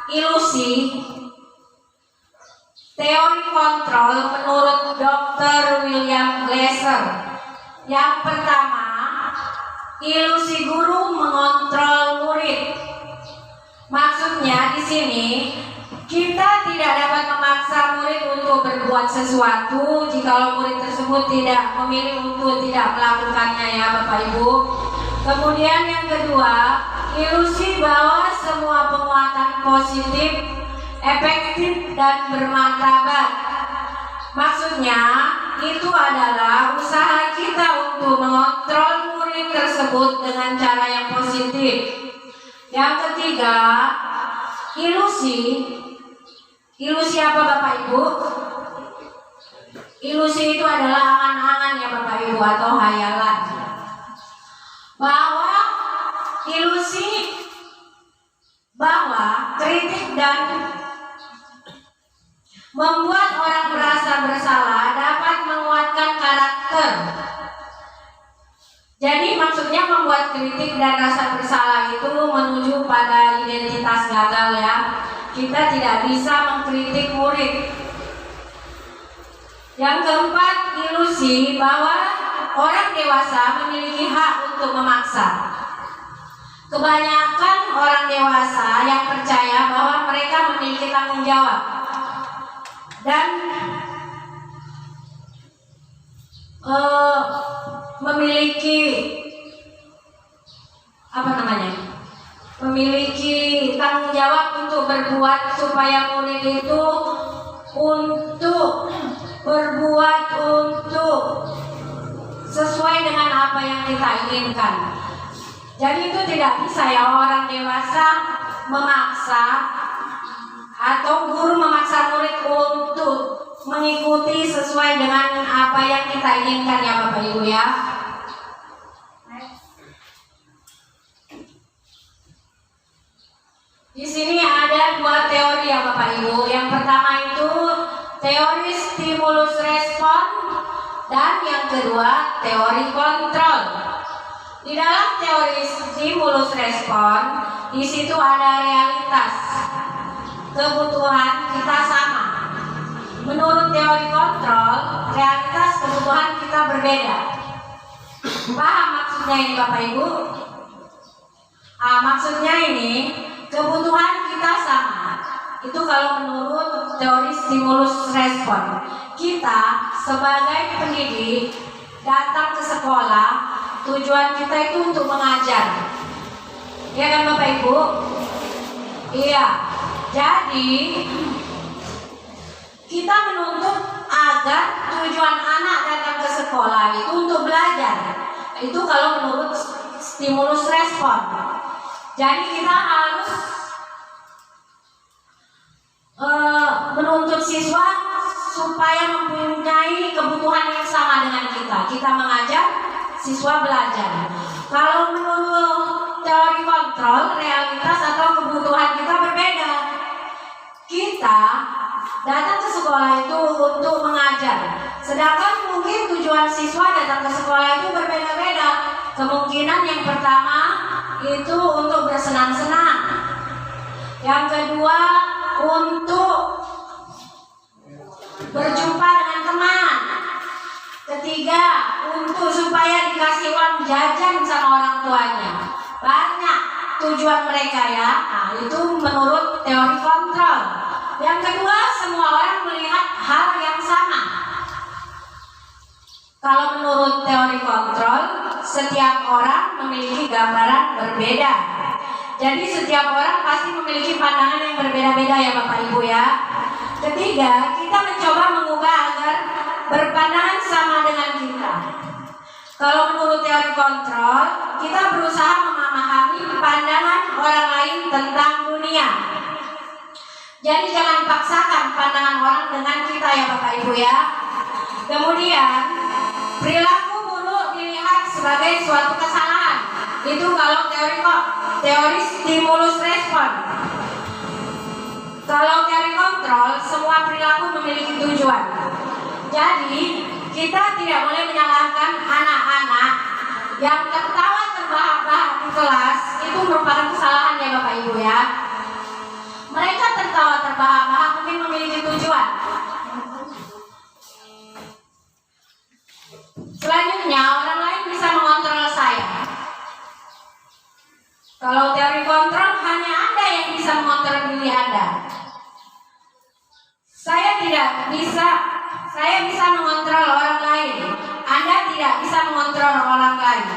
4 ilusi teori kontrol menurut Dr. William Glasser. Yang pertama, ilusi guru mengontrol murid. Maksudnya di sini kita tidak dapat memaksa murid untuk berbuat sesuatu jika murid tersebut tidak memilih untuk tidak melakukannya ya Bapak Ibu. Kemudian yang kedua, ilusi bahwa semua penguatan positif, efektif dan bermartabat. Maksudnya itu adalah usaha kita untuk mengontrol murid tersebut dengan cara yang positif. Yang ketiga, Ilusi apa Bapak Ibu? Ilusi itu adalah angan-angan ya Bapak Ibu atau hayalan. Bahwa kritik dan membuat orang merasa bersalah dapat menguatkan karakter. Jadi maksudnya membuat kritik dan rasa bersalah itu menuju pada identitas gagal ya. Kita tidak bisa mengkritik murid. Yang keempat, ilusi bahwa orang dewasa memiliki hak untuk memaksa. Kebanyakan orang dewasa yang percaya bahwa mereka memiliki tanggung jawab dan memiliki tanggung jawab untuk berbuat supaya murid itu berbuat sesuai dengan apa yang kita inginkan. Jadi itu tidak bisa ya orang dewasa memaksa atau guru memaksa murid untuk mengikuti sesuai dengan apa yang kita inginkan ya Bapak Ibu ya. Di sini ada 2 teori ya Bapak Ibu. Yang pertama itu teori stimulus respon dan yang kedua teori kontrol. Di dalam teori stimulus respon, di situ ada realitas. Kebutuhan kita sama. menurut teori kontrol, realitas kebutuhan kita berbeda. Paham maksudnya ini Bapak Ibu? Maksudnya ini kebutuhan kita sama. Itu kalau menurut teori stimulus respon. Kita sebagai pendidik datang ke sekolah, tujuan kita itu untuk mengajar. Iya kan Bapak Ibu? Iya. Jadi kita menuntut agar tujuan anak datang ke sekolah itu untuk belajar. Itu kalau menurut stimulus respon. Jadi kita harus menuntut siswa supaya mempunyai kebutuhan yang sama dengan kita. Kita mengajar, siswa belajar. Kalau menurut teori kontrol, realitas atau kebutuhan kita berbeda. Kita datang ke sekolah itu untuk mengajar, sedangkan mungkin tujuan siswa datang ke sekolah itu berbeda-beda. Kemungkinan yang pertama itu untuk bersenang-senang, yang kedua untuk berjumpa dengan teman, ketiga untuk supaya dikasih uang jajan sama orang tuanya. Banyak tujuan mereka ya. Itu menurut teori kontrol. Yang kedua, semua orang melihat hal yang sama. Kalau menurut teori kontrol, setiap orang memiliki gambaran berbeda. Jadi setiap orang pasti memiliki pandangan yang berbeda-beda ya Bapak Ibu ya. Ketiga, kita mencoba mengubah agar berpandangan sama dengan kita. Kalau menurut teori kontrol, kita berusaha memahami pandangan orang lain tentang dunia. Jadi jangan paksakan pandangan orang dengan kita ya Bapak Ibu ya. Kemudian, perilaku buruk dilihat sebagai suatu kesalahan. Itu kalau teori stimulus respon. Kalau teori kontrol, semua perilaku memiliki tujuan. Jadi, kita tidak boleh menyalahkan anak-anak yang tertawa terbahak-bahak di kelas. Itu merupakan kesalahan ya Bapak Ibu ya. Mereka tertawa terbahak-bahak mungkin memiliki tujuan. Selanjutnya, orang lain bisa mengontrol saya. Kalau teori kontrol, hanya Anda yang bisa mengontrol diri Anda. Saya bisa mengontrol orang lain. Anda tidak bisa mengontrol orang lain.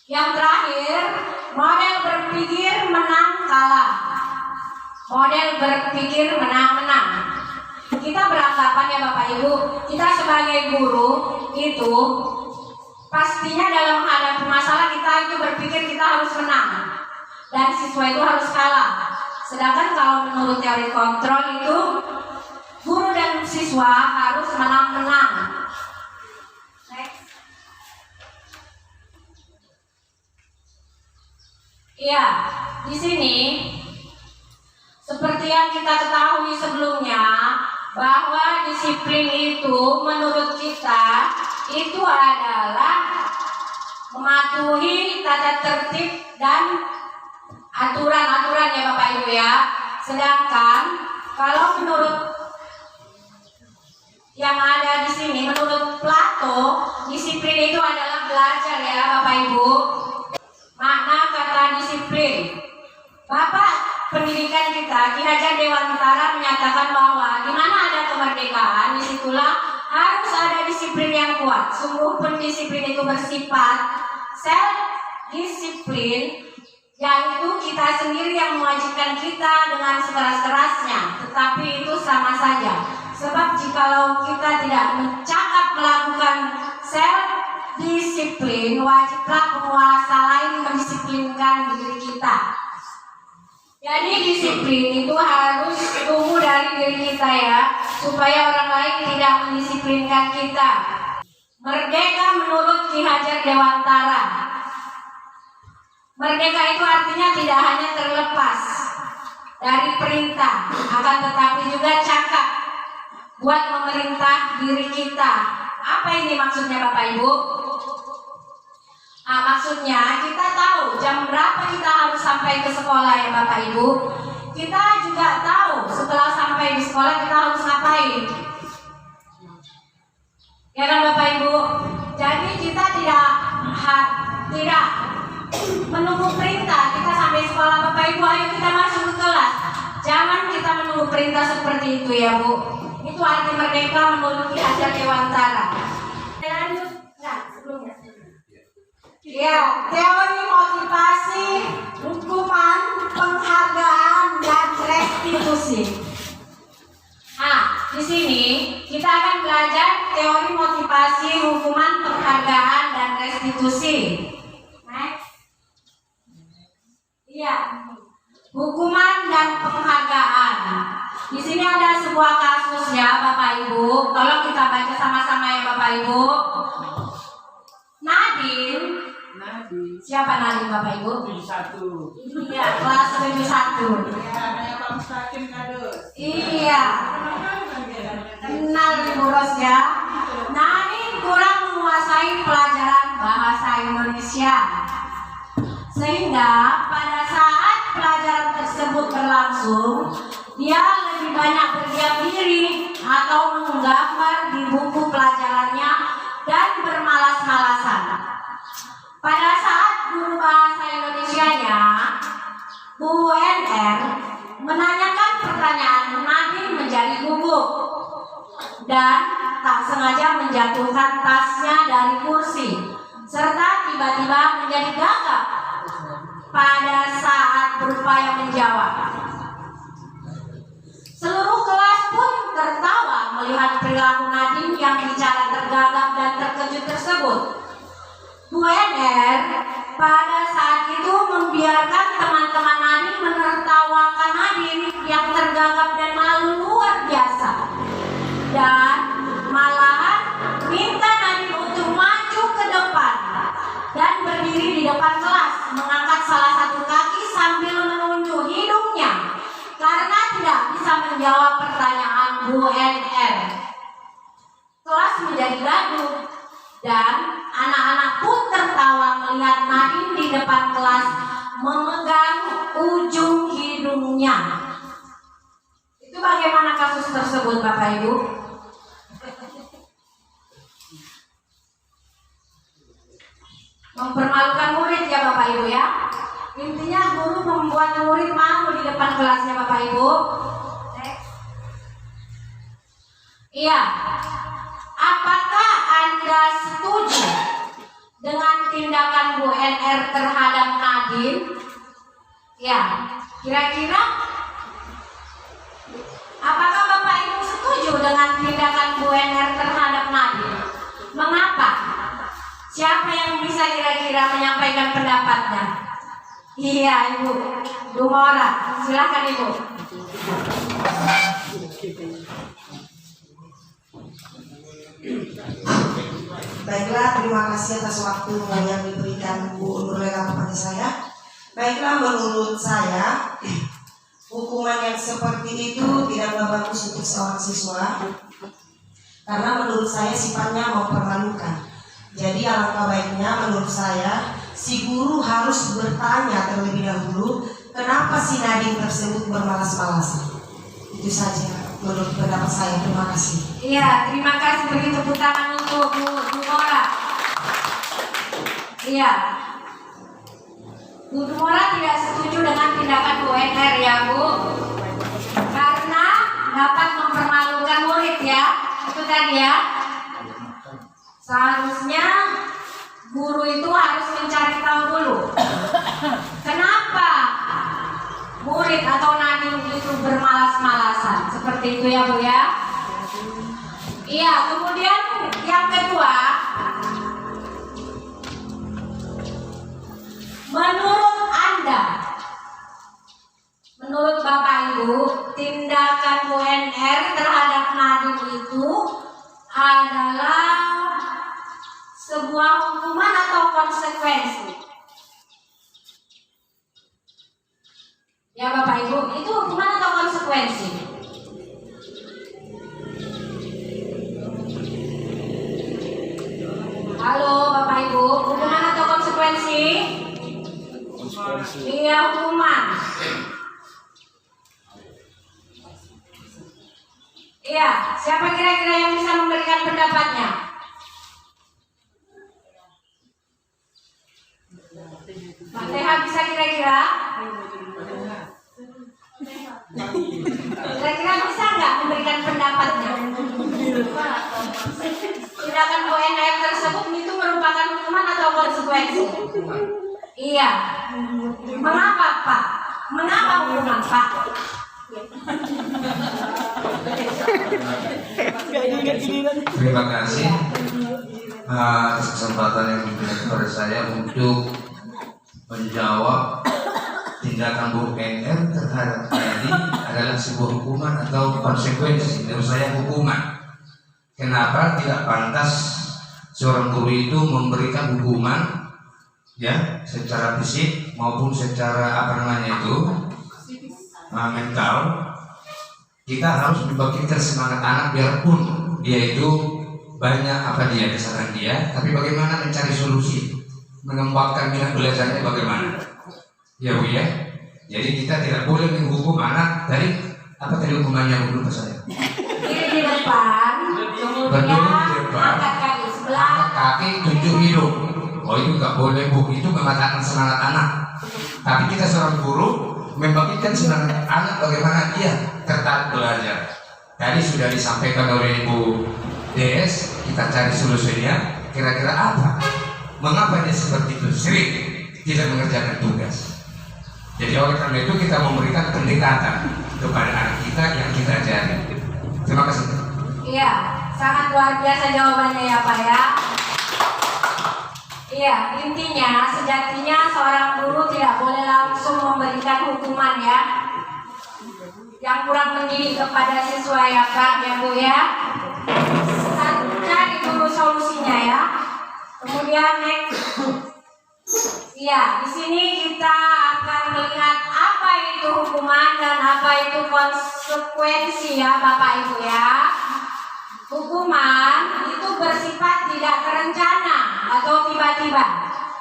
Yang terakhir, model berpikir menang kalah. Model berpikir menang-menang. Kita beranggapan ya Bapak Ibu, kita sebagai guru itu pastinya dalam menghadapi masalah kita itu berpikir kita harus menang dan siswa itu harus kalah. Sedangkan kalau menurut teori kontrol itu guru dan siswa harus menang-menang. Iya, di sini seperti yang kita ketahui sebelumnya bahwa disiplin itu menurut kita itu adalah mematuhi tata tertib dan aturan-aturan ya Bapak Ibu ya. Sedangkan kalau menurut yang ada di sini, menurut Plato, disiplin itu adalah belajar ya Bapak Ibu. Makna kata disiplin. Bapak pendidikan kita, Ki Hajar Dewantara menyatakan bahwa di mana ada kemerdekaan, disitulah harus ada disiplin yang kuat. Sungguh pun disiplin itu bersifat self-disiplin, yaitu kita sendiri yang mewajibkan kita dengan sekeras-kerasnya, tetapi itu sama saja. Sebab jikalau kita tidak mencakap melakukan self-disiplin, wajiblah penguasa lain mendisiplinkan diri kita. Jadi disiplin itu harus tumbuh dari diri kita ya, supaya orang lain tidak mendisiplinkan kita. Merdeka menurut Ki Hajar Dewantara. Merdeka itu artinya tidak hanya terlepas dari perintah, akan tetapi juga cakap buat memerintah diri kita. Apa ini maksudnya Bapak Ibu? Maksudnya kita tahu jam berapa kita harus sampai ke sekolah ya Bapak Ibu. Kita juga tahu setelah sampai di sekolah kita harus poin. Ya kan Bapak Ibu? Jadi kita tidak menunggu perintah. Kita sampai sekolah Bapak Ibu, ayo kita masuk ke kelas. Jangan kita menunggu perintah seperti itu ya Bu. Itu arti merdeka menurut Ki Hajar Dewantara. Lanjut. Nah, sebelumnya. Ya, teori motivasi, hukuman, penghargaan, dan restitusi. Nah, di sini kita akan belajar teori motivasi, hukuman, penghargaan, dan restitusi. Next. Iya, hukuman dan penghargaan. Di sini ada sebuah kasus ya Bapak Ibu. Tolong kita baca sama-sama ya Bapak Ibu. Nadine. Siapa Nadine Bapak Ibu? 71. Iya, kelas 71. Iya. Kenal Ibu Ros ya. Nadine kurang menguasai pelajaran bahasa Indonesia. Sehingga pada saat pelajaran tersebut berlangsung, dia lebih banyak berdiam diri atau menggambar di buku pelajarannya dan bermalas-malasan. Pada saat guru bahasa Indonesianya, Bu NR, menanyakan pertanyaan, Nadine menjadi gugup dan tak sengaja menjatuhkan tasnya dari kursi, serta tiba-tiba menjadi gagap pada saat berupaya menjawab. Seluruh kelas pun tertawa melihat perilaku Nadine yang bicara tergagap dan terkejut tersebut. Bu NR pada saat itu membiarkan teman-teman Nadine menertawakan Nadine yang tergagap dan malu luar biasa, dan malahan minta Nadine untuk maju ke depan dan berdiri di depan kelas, mengangkat salah satu kaki sambil menunjuk hidungnya karena tidak bisa menjawab pertanyaan Bu NR. Kelas menjadi gaduh dan anak-anak pun tertawa melihat Nadine di depan kelas memegang ujung hidungnya. Itu bagaimana kasus tersebut Bapak Ibu? Mempermalukan murid ya Bapak Ibu ya. Intinya guru membuat murid malu di depan kelasnya Bapak Ibu. Iya. Apakah Anda setuju dengan tindakan Bu NR terhadap Nadine? Ya, kira-kira apakah Bapak Ibu setuju dengan tindakan Bu NR terhadap Nadine? Mengapa? Siapa yang bisa kira-kira menyampaikan pendapatnya? Iya, Ibu Dumora, silakan Ibu. Baiklah, terima kasih atas waktu yang diberikan Bu Nurlela kepada saya. Baiklah, menurut saya hukuman yang seperti itu tidaklah bagus untuk seorang siswa, karena menurut saya sifatnya mempermalukan. Jadi alangkah baiknya menurut saya si guru harus bertanya terlebih dahulu kenapa si Nadine tersebut bermalas-malasan. Itu saja menurut pendapat saya. Terima kasih. Iya, terima kasih, beri tepuk tangan untuk Bu Dumora. Iya, Bu Dumora tidak setuju dengan tindakan Bu NR ya Bu, karena dapat mempermalukan murid ya. Itu tadi ya. Seharusnya guru itu harus mencari tahu dulu kenapa murid atau Nadine itu bermalas-malasan. Seperti itu ya Bu ya. Iya, kemudian yang kedua, menurut Anda, menurut Bapak Ibu, tindakan Bu NR terhadap Nadine itu adalah sebuah hukuman atau konsekuensi? Ya Bapak Ibu, itu hukuman atau konsekuensi? Halo Bapak Ibu, hukuman atau konsekuensi? Iya, hukuman. Iya, siapa kira-kira yang bisa memberikan pendapatnya? Mas Teha bisa kira-kira? Kira-kira bisa nggak memberikan pendapatnya? Tindakan UNR tersebut itu merupakan hukuman atau konsekuensi? Iya. Mengapa Pak? Mengapa hukuman Pak? Terima kasih atas kesempatan yang diberikan kepada saya untuk menjawab tindakan Bu NR terhadap tadi adalah sebuah hukuman atau konsekuensi. Menurut saya hukuman. Kenapa tidak pantas seorang guru itu memberikan hukuman ya secara fisik maupun secara mental? Kita harus membangkitkan semangat anak biarpun dia itu banyak kesalahan dia, tapi bagaimana mencari solusi, mengembangkan minat belajarnya bagaimana, ya Bu ya. Jadi kita tidak boleh menghukum anak dari hukumannya dulu saya. Di depan, kemudian angkat kaki sebelah, angkat kaki, tunjuk hidung. Oh itu nggak boleh Bu, itu mematahkan semangat anak. Tapi kita seorang guru membangkitkan semangat anak bagaimana dia tertarik belajar. Tadi sudah disampaikan oleh Ibu DS, kita cari solusinya. Kira-kira apa? Mengapa dia seperti itu? Sering tidak mengerjakan tugas. Jadi oleh karena itu kita memberikan pendekatan kepada anak kita yang kita ajari. Terima kasih. Iya, sangat luar biasa jawabannya ya Pak ya. Iya, intinya sejatinya seorang guru tidak boleh langsung memberikan hukuman ya, yang kurang mendidik kepada siswa ya Pak ya Bu ya. Cari dulu solusinya ya. Kemudian next. Iya, di sini kita akan melihat apa itu hukuman dan apa itu konsekuensi ya Bapak Ibu ya. Hukuman itu bersifat tidak terencana atau tiba-tiba.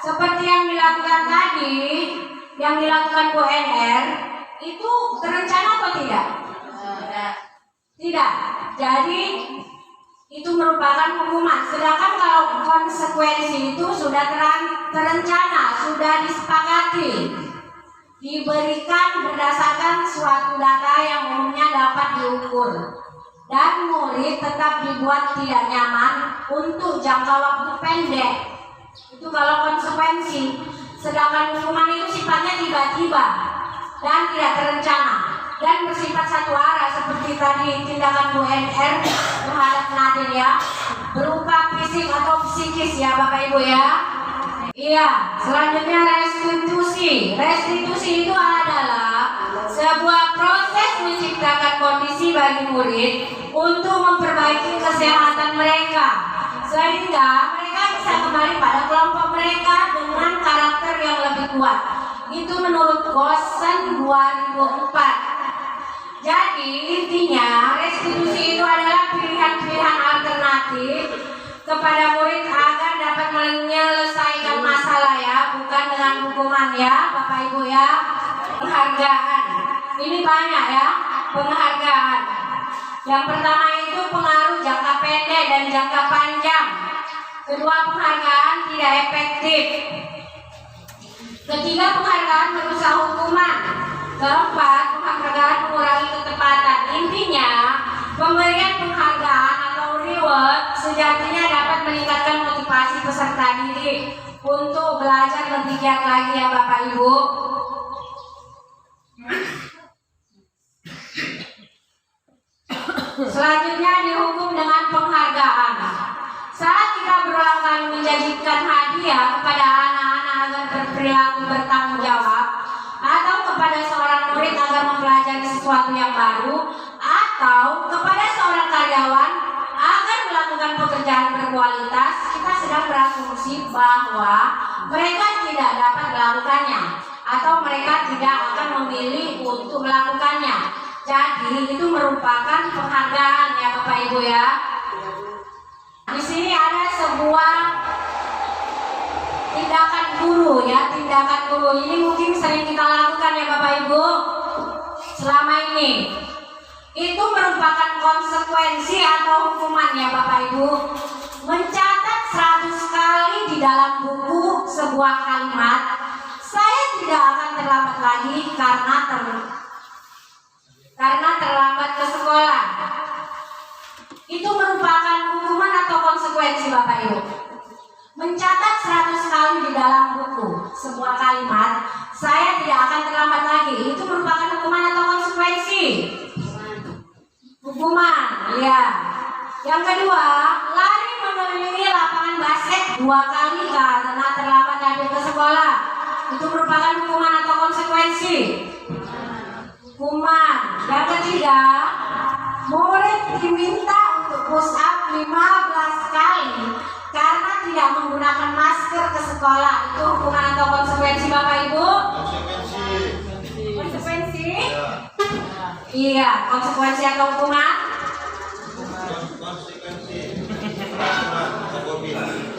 Seperti yang dilakukan tadi, yang dilakukan Bu NR, itu terencana atau tidak? Tidak. Jadi itu merupakan hukuman. Sedangkan kalau konsekuensi itu sudah terencana, sudah disepakati, diberikan berdasarkan suatu data yang umumnya dapat diukur. Dan murid tetap dibuat tidak nyaman untuk jangka waktu pendek. Itu kalau konsekuensi. Sedangkan hukuman itu sifatnya tiba-tiba dan tidak terencana dan bersifat satu arah seperti tadi tindakan Bu NR terhadap Nadine ya, berupa fisik atau psikis ya Bapak Ibu ya. Iya, selanjutnya restitusi. Restitusi itu adalah sebuah proses menciptakan kondisi bagi murid untuk memperbaiki kesehatan mereka sehingga mereka bisa kembali pada kelompok mereka dengan karakter yang lebih kuat. Itu menurut Gosen 2004. Jadi intinya restitusi itu adalah pilihan-pilihan alternatif kepada murid agar dapat menyelesaikan masalah ya, bukan dengan hukuman ya Bapak Ibu ya. Penghargaan, ini banyak ya penghargaan. Yang pertama itu pengaruh jangka pendek dan jangka panjang. Kedua, penghargaan tidak efektif. Ketiga, penghargaan merusak hukuman. Keempat, penghargaan mengurangi ketepatan. Intinya, pemberian penghargaan atau reward sejatinya dapat meningkatkan motivasi peserta didik untuk belajar lebih giat lagi ya Bapak Ibu. Selanjutnya dihukum dengan penghargaan. Saat kita berulang kali menjanjikan hadiah kepada anak-anak agar berperilaku bertanggung jawab, atau kepada seorang murid agar mempelajari sesuatu yang baru, atau kepada seorang karyawan agar melakukan pekerjaan berkualitas, kita sedang berasumsi bahwa mereka tidak dapat melakukannya atau mereka tidak akan memilih untuk melakukannya. Jadi itu merupakan penghargaan ya Bapak Ibu ya. Di sini ada sebuah tindakan guru ya, tindakan guru ini mungkin sering kita lakukan ya Bapak Ibu selama ini. Itu merupakan merupakan konsekuensi atau hukumannya Bapak Ibu. Mencatat 100 kali di dalam buku sebuah kalimat, saya tidak akan terlambat lagi karena terlambat ke sekolah. Itu merupakan hukuman atau konsekuensi Bapak Ibu. Mencatat 100 kali di dalam buku sebuah kalimat, saya tidak akan terlambat lagi. Itu merupakan hukuman atau konsekuensi? Hukuman, ya. Yang kedua, lari mengelilingi lapangan basket 2 kali karena terlambat hadir ke sekolah. Itu merupakan hukuman atau konsekuensi? Hukuman. Yang ketiga, murid diminta untuk push up 15 kali karena tidak menggunakan masker ke sekolah. Itu hukuman atau konsekuensi Bapak Ibu? Konsekuensi? Iya, konsekuensi atau hukuman?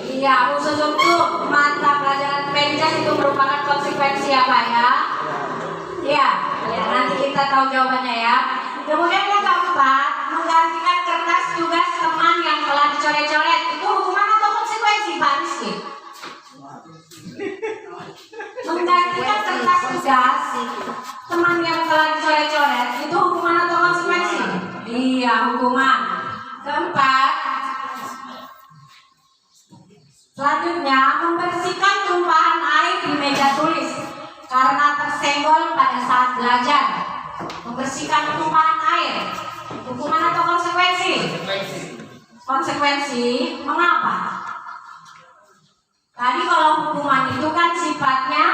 Iya, khusus untuk mata pelajaran penjas itu merupakan konsekuensi apa ya? Iya, ya, nanti kita tahu jawabannya ya. Kemudian yang keempat, menggantikan kertas tugas teman yang telah dicoret-coret. Itu hukuman atau konsekuensi Pak Rizky? Menggantikan kertas tugas teman yang telah dicoret-coret itu hukuman atau konsekuensi? Iya, hukuman. Keempat, selanjutnya membersihkan tumpahan air di meja tulis karena tersenggol pada saat belajar. Membersihkan tumpahan air, hukuman atau konsekuensi? Konsekuensi. Mengapa? Tadi kalau hukuman itu kan sifatnya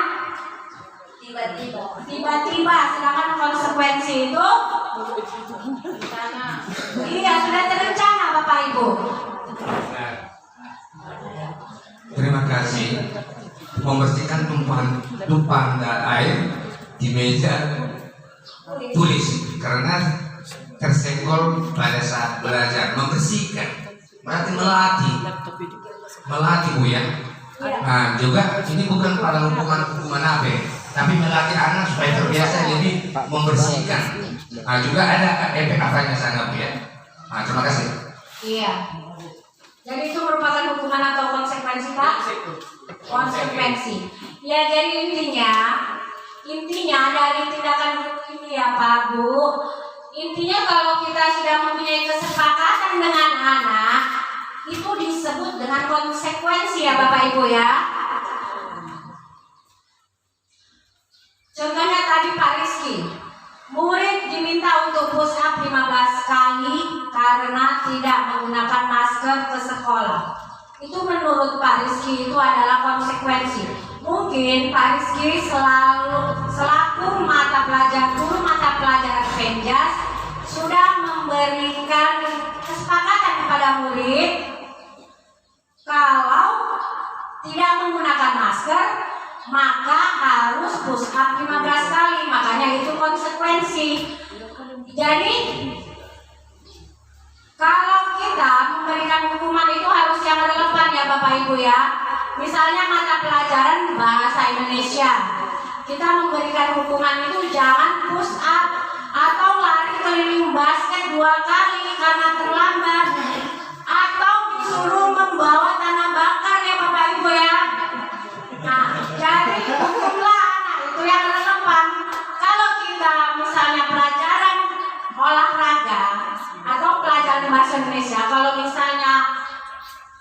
tiba-tiba, sedangkan konsekuensi itu iya, sudah terencana Bapak Ibu. Terima kasih. Membersihkan tumpahan air di meja tulis karena tersenggol pada saat belajar. Membersihkan berarti melatih Bu ya. Nah juga ini bukan pada hukuman apa ya, tapi melatih anak supaya terbiasa jadi membersihkan. Nah juga ada efek apanya sana Bu ya. Nah terima kasih. Iya. Jadi itu merupakan hukuman atau konsekuensi Pak? Konsekuensi. Ya jadi intinya dari tindakan ini ya Pak Bu. Intinya kalau kita sudah mempunyai kesepakatan dengan anak, itu disebut dengan konsekuensi ya Bapak Ibu ya. Contohnya tadi Pak Rizky, murid diminta untuk push up 15 kali karena tidak menggunakan masker ke sekolah. Itu menurut Pak Rizky itu adalah konsekuensi. Mungkin Pak Rizky selaku guru mata pelajaran penjas sudah memberikan kesepakatan kepada murid kalau tidak menggunakan masker maka harus push up 15 kali. Makanya itu konsekuensi. Jadi kalau kita memberikan hukuman itu harus yang relevan ya Bapak Ibu ya. Misalnya mata pelajaran bahasa Indonesia, kita memberikan hukuman itu jangan push up atau lari keliling basket 2 kali karena terlambat, atau disuruh membawa tanah bakar ya Bapak Ibu ya. Nah, jadi hukumlah anak itu yang relevan. Kalau kita misalnya pelajaran olahraga atau pelajaran bahasa Indonesia, kalau misalnya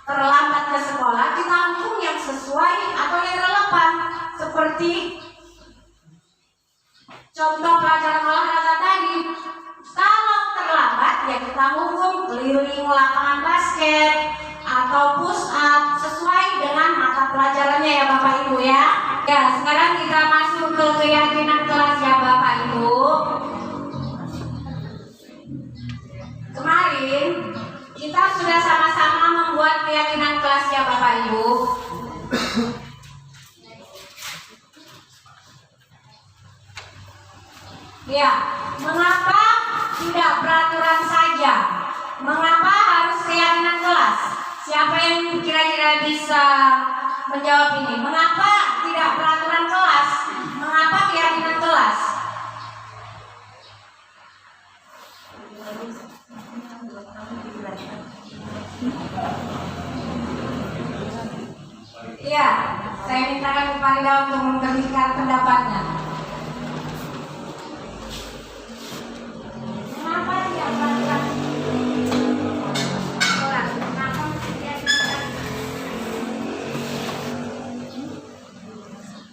terlambat ke sekolah, kita hukum yang sesuai atau yang relevan. Seperti contoh pelajaran olahraga tadi, kalau terlambat ya kita hukum keliling lapangan basket atau push up sesuai dengan mata pelajarannya ya Bapak Ibu ya. Ya, sekarang kita masuk ke keyakinan kelas ya Bapak Ibu. Kemarin kita sudah sama-sama membuat keyakinan kelas ya Bapak Ibu. Ya, mengapa tidak peraturan saja? Mengapa harus keyakinan kelas? Siapa yang kira-kira bisa menjawab ini? Mengapa tidak peraturan kelas? Mengapa keyakinan kelas? Iya, saya mintakan Bu Farida untuk memberikan pendapatnya. Kenapa dia melakukan sholat? Kenapa dia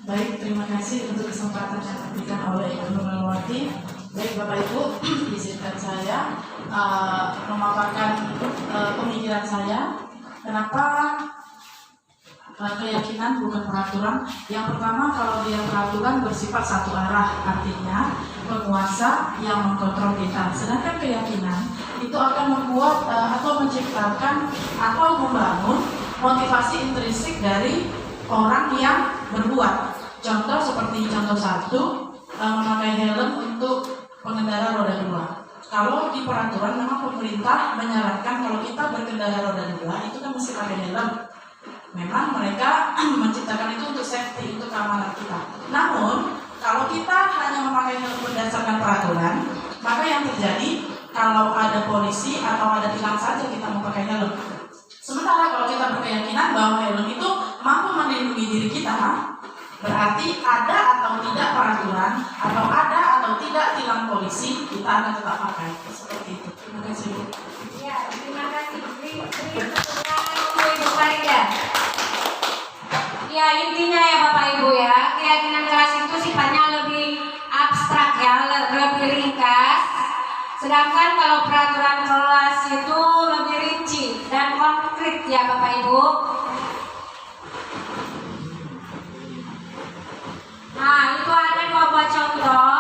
Baik, terima kasih untuk kesempatan yang diberikan oleh Ibu Nurmawati. Baik Bapak Ibu, izinkan saya memaparkan pemikiran saya. Kenapa keyakinan bukan peraturan? Yang pertama, kalau dia peraturan bersifat satu arah, artinya penguasa yang mengkontrol kita. Sedangkan keyakinan itu akan membuat atau menciptakan atau membangun motivasi intrinsik dari orang yang berbuat. Contoh seperti contoh satu, memakai helm untuk pengendara roda 2. Kalau di peraturan memang pemerintah menyarankan kalau kita berkendara roda 2 itu kan mesti pakai helm. Memang mereka menciptakan itu untuk safety, untuk keamanan kita. Namun kalau kita hanya memakai helm berdasarkan peraturan, maka yang terjadi kalau ada polisi atau ada tilang saja kita memakai helm. Sementara kalau kita berkeyakinan bahwa helm itu mampu melindungi diri kita, berarti ada atau tidak peraturan, atau ada atau tidak tilang polisi, kita akan tetap pakai. Seperti itu. Terima kasih. Ya, terima kasih. Ibu Farida. Ya, intinya ya Bapak Ibu ya, keyakinan kelas itu sifatnya lebih abstrak ya, lebih ringkas. Sedangkan kalau peraturan kelas itu lebih rinci dan konkret ya Bapak Ibu. Nah, itu ada 2 buah contoh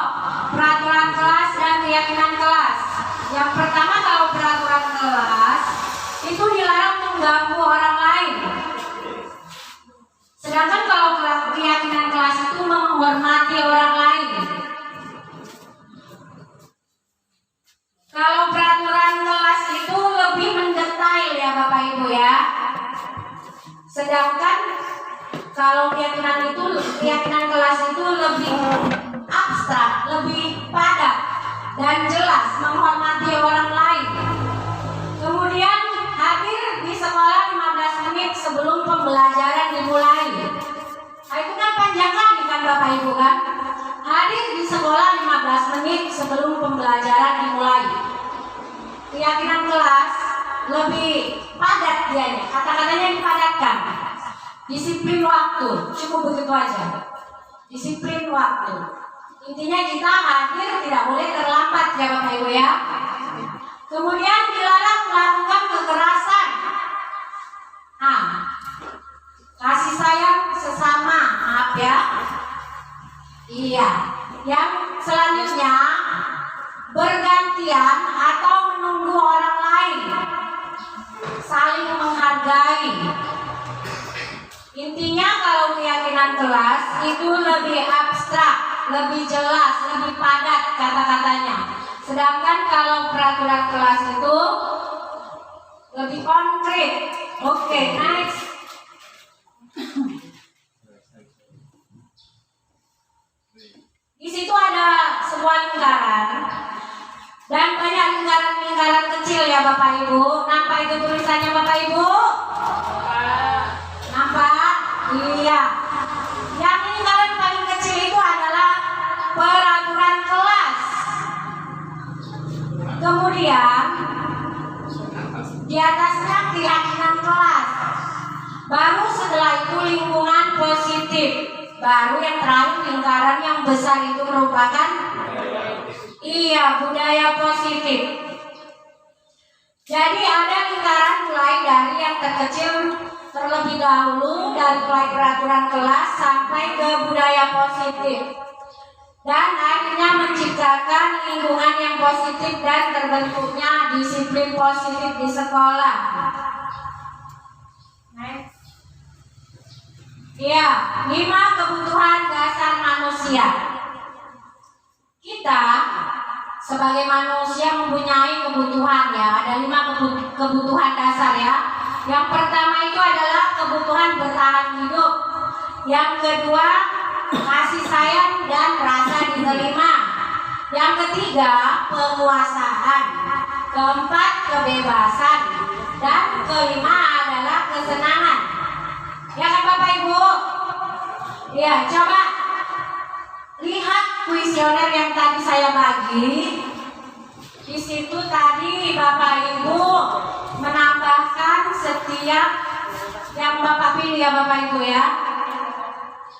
peraturan kelas dan keyakinan kelas. Yang pertama, kalau peraturan kelas itu dilarang mengganggu orang lain. Sedangkan kalau keyakinan kelas itu menghormati orang lain. Kalau peraturan kelas itu lebih mendetail ya Bapak Ibu ya. Sedangkan kalau keyakinan kelas itu lebih abstrak, lebih padat dan jelas, menghormati orang lain. Kemudian hadir di sekolah 15 menit sebelum pembelajaran dimulai. Nah, itu kan panjang kali kan Bapak Ibu kan? Hadir di sekolah 15 menit sebelum pembelajaran dimulai. Keyakinan kelas lebih padat dia, kata-katanya dipadatkan. Disiplin waktu, cukup begitu aja. Disiplin waktu. Intinya kita hadir tidak boleh terlambat ya Bapak Ibu ya. Kemudian dilarang melakukan kekerasan. Nah, kasih sayang sesama, maaf ya. Iya. Yang selanjutnya bergantian atau menunggu orang lain, saling menghargai. Intinya kalau keyakinan kelas itu lebih abstrak, lebih jelas, lebih padat kata-katanya. Sedangkan kalau peraturan kelas itu lebih konkret. Oke, next. Di situ ada sebuah lingkaran dan banyak lingkaran-lingkaran kecil ya Bapak Ibu. Nampak itu tulisannya Bapak Ibu? Nampak? Iya. Yang lingkaran paling kecil itu adalah peraturan kelas. Kemudian di atasnya keyakinan kelas. Baru setelah itu lingkungan positif. Baru yang terakhir lingkaran yang besar itu merupakan budaya positif. Jadi ada lingkaran mulai dari yang terkecil terlebih dahulu, dari mulai peraturan kelas sampai ke budaya positif, dan akhirnya menciptakan lingkungan yang positif dan terbentuknya disiplin positif di sekolah. Ya, 5 kebutuhan dasar manusia. Kita sebagai manusia mempunyai kebutuhan ya, ada 5 kebutuhan dasar ya. Yang pertama itu adalah kebutuhan bertahan hidup. Yang kedua, kasih sayang dan rasa diterima. Yang ketiga, penguasaan. Keempat, kebebasan. Dan kelima adalah kesenangan. Ya kan Bapak Ibu? Ya, coba lihat kuesioner yang tadi saya bagi. Di situ tadi Bapak Ibu menambahkan setiap yang Bapak pilih ya Bapak Ibu ya.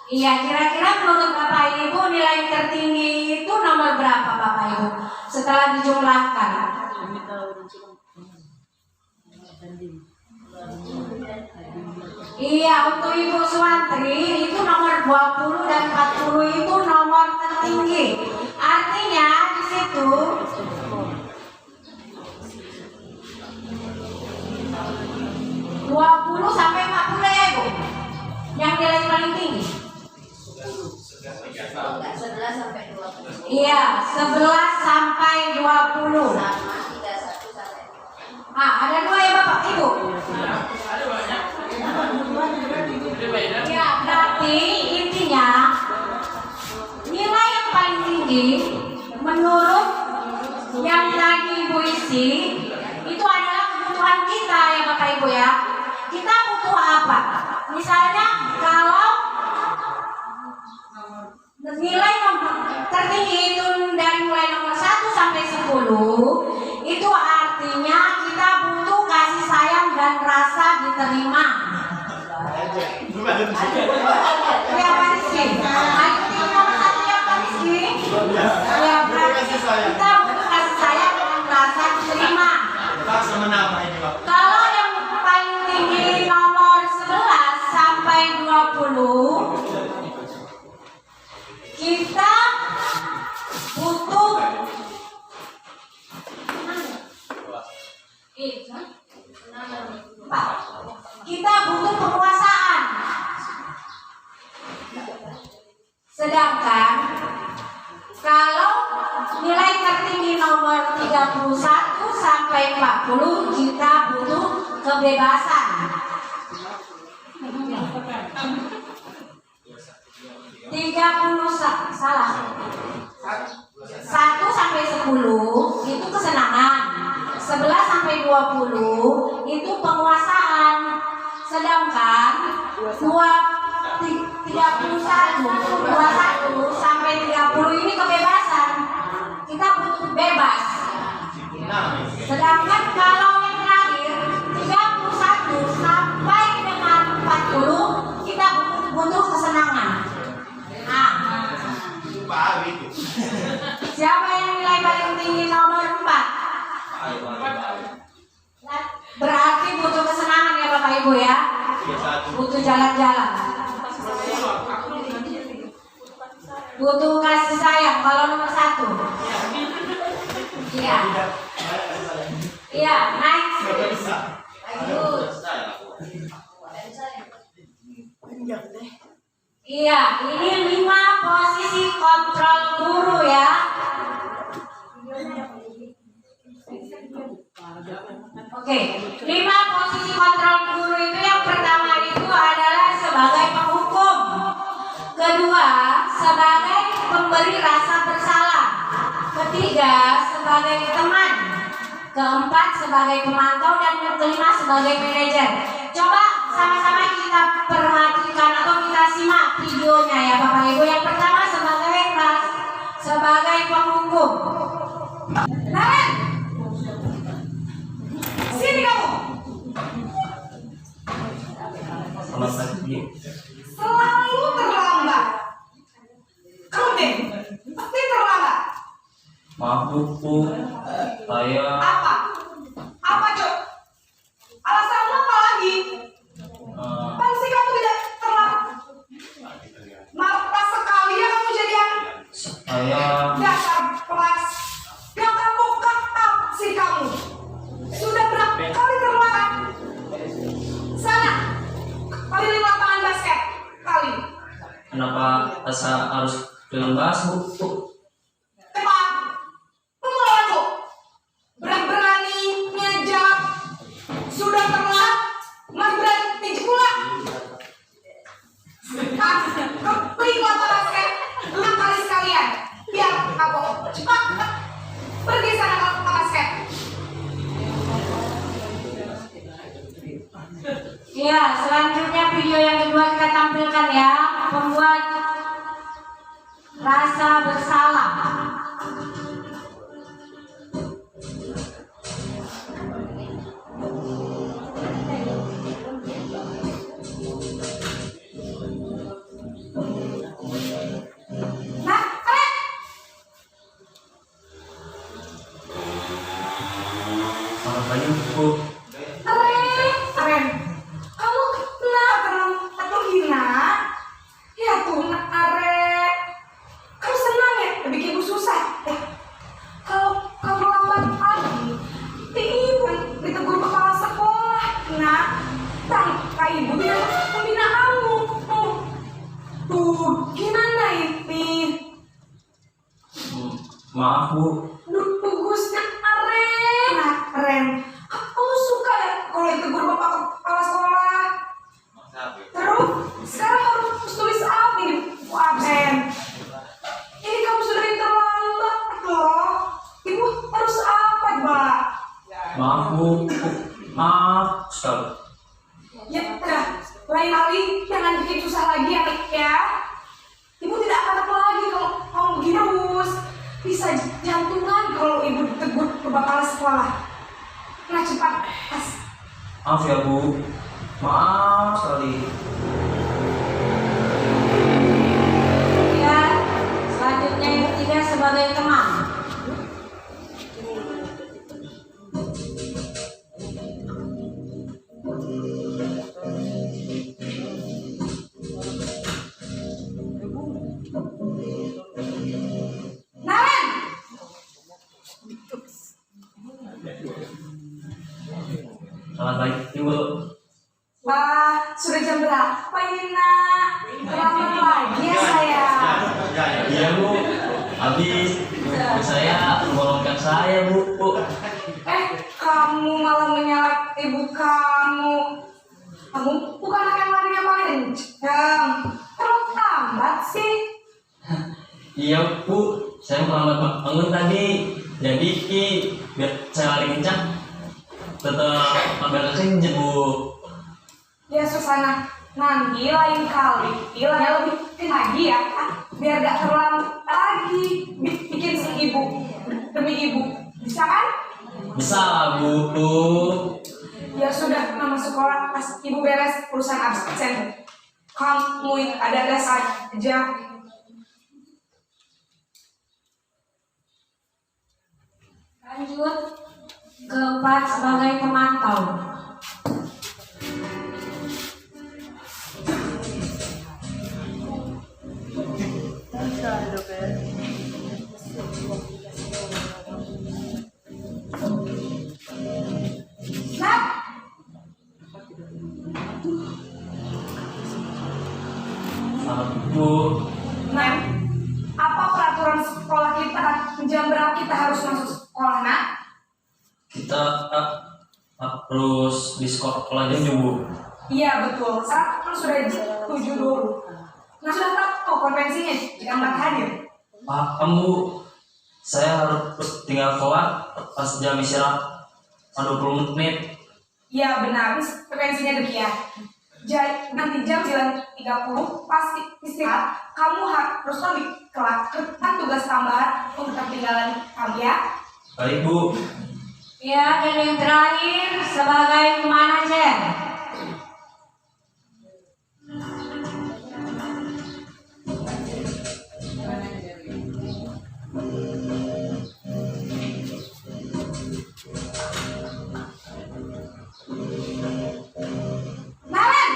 Iya, kira-kira menurut Bapak Ibu nilai tertinggi itu nomor berapa Bapak Ibu? Setelah dijumlahkan. Iya, untuk Ibu Suwantri itu nomor 20 dan 40 itu nomor tertinggi. Artinya di situ 20 sampai 40 ya Ibu. Yang nilai paling tinggi. 11 sampai 20. Iya, 11 sampai 20. Sama 31 sampai 20. Ada 2 ya Bapak Ibu. Ya, berarti intinya nilai yang paling tinggi menurut yang tadi Ibu isi itu adalah kebutuhan kita ya Bapak Ibu ya. Kita butuh apa? Misalnya kalau nilai nomor tertinggi itu dari mulai nomor 1 sampai 10, itu artinya kita butuh kasih sayang dan rasa diterima. Ya Pak Rizky, itu nomor 1 ya Pak Rizky. Ya berarti kita butuh kasih sayang dan rasa diterima. Kalau yang paling tinggi nomor 11 sampai 20, kita butuh penguasaan. Sedangkan kalau nilai tertinggi nomor 31 sampai 40 kita butuh kebebasan. 1 sampai 10 itu kesenangan, 11 sampai 20 itu penguasaan, sedangkan 21 sampai 30 ini kebebasan. Kita butuh bebas. Sedangkan kalau yang terakhir 31 sampai dengan 40 kita butuh kesenangan. Siapa yang nilai paling tinggi nomor 4? Berarti butuh kesenangan ya Bapak Ibu ya. Butuh jalan-jalan. Butuh kasih sayang kalau nomor 1. Iya. Iya, naik. Iya, ini 5 posisi kontrol guru ya. Oke, 5 posisi kontrol guru itu yang pertama itu adalah sebagai penghukum, kedua sebagai pemberi rasa bersalah, ketiga sebagai teman, keempat sebagai pemantau, dan yang kelima sebagai manajer. Coba sama-sama kita perhatikan atau kita simak videonya ya Bapak Ibu. Yang pertama sebagai penghukum. Naren, sini kamu. Selalu terlambat. Kamu deh, pasti terlambat. Maaf Bu, saya Apa Cok? Alasanmu apa lagi? Pasti kamu tidak terlambat. Malas sekali ya kamu jadian. saya Dasar pelas. Yang kamu katap sih kamu. Sudah berapa kali terlambat? Sana, keliling lapangan basket. Kali. kenapa saya harus bebas Bu? Tepat. Pemulaanku. Berani ngejawab. Sudah terlambat. Masih berani pula. Keliling lapangan basket. 6 kali sekalian. Biar kamu cepat. Pergi sana ke lapangan basket. Ya, selanjutnya video yang kedua kita tampilkan ya, pembuat rasa bersalah. Selamat pagi Bu. Aren, kamu kenapa atau hina? Ya tuh, Aren, kamu senang ya bikin ibu susah? Kalau kamu lambat pagi, ibu ditegur kepala sekolah, nak. Tanpa ibu dia membina kamu. Tuh, gimana ini? Maaf Bu. Bagusnya Aren. Nah, Ren, kamu suka ya kalau ditegur bapak kepala sekolah? Terus sekarang harus tulis apa ini buku absen? Ini kamu sudah terlambat loh. Ibu harus apa, Mbak? Maaf Bu. Maaf sekali. Ya udah, lain kali jangan bikin susah lagi ya. Ibu tidak akan apa lagi kalau kamu begini terus. Bisa jantungan kalau ibu ditegur ke kepala sekolah. Nah cepat, Maaf ya Bu. Maaf sekali. Ya, selanjutnya yang ketiga sebagai teman. Naren, Selamat pagi Bu. Wah, sudah jam berapa ini nak? Terlambat lagi ya saya. Iya Bu. Habis saya menggolongkan saya Bu. Kamu malah menyalak ibu kamu. Kamu bukan anak yang larinya paling kencang. Terlalu lambat sih. Iya Bu. Saya terlambat bangun tadi. Jadi biar saya lari kencang. Tetap ambil kencang Bu. Ya Susana, nanti lain kali bilangnya lebih lagi ya, biar gak terlambat lagi bikin si ibu demi ibu, bisa kan? Bisa Bu. Ya sudah, nama sekolah pas ibu beres urusan absen. Kamu ada saja. Lanjut, keempat sebagai pemantau. Bu. Nah, apa peraturan sekolah kita? Jam berapa kita harus masuk sekolah, nak? Kita harus di sekolah jam Bu. Iya betul, sekarang kan sudah 7 dulu. Nah sudah tahu konvensinya, jika Mbak hadir. Paham Bu. Saya harus tinggal keluar pas jam istirahat 20 menit. Iya benar, konvensinya demikian. Jadi nanti jam 9.30 pas istirahat, kamu harus lebih kelar tugas tambahan untuk ketinggalan kamu ya. Baik Bu. Ya, dan yang terakhir sebagai manajer. Naren,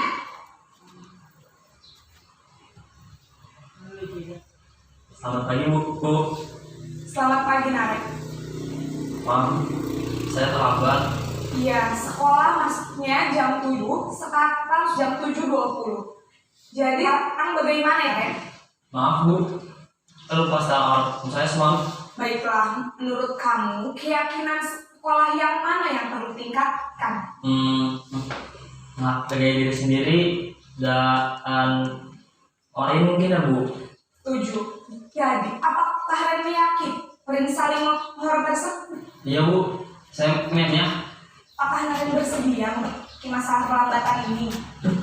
Selamat pagi Bu. selamat pagi Naren. Maaf, saya terlambat. Iya, sekolah masuknya jam 7, sekarang jam 7.20. Jadi sekarang bagaimana ya, Ren? Maaf Bu. Saya lupa secara saya semalam. Baiklah, menurut kamu keyakinan sekolah yang mana yang perlu tingkatkan? Menghargai diri sendiri dan orang lain mungkin ya Bu. 7. Jadi, apakah Ren yakin Ren saling menghormati tersebut? Iya Bu, saya pengennya. Apakah Ren bersedia masalah pelambatan ini?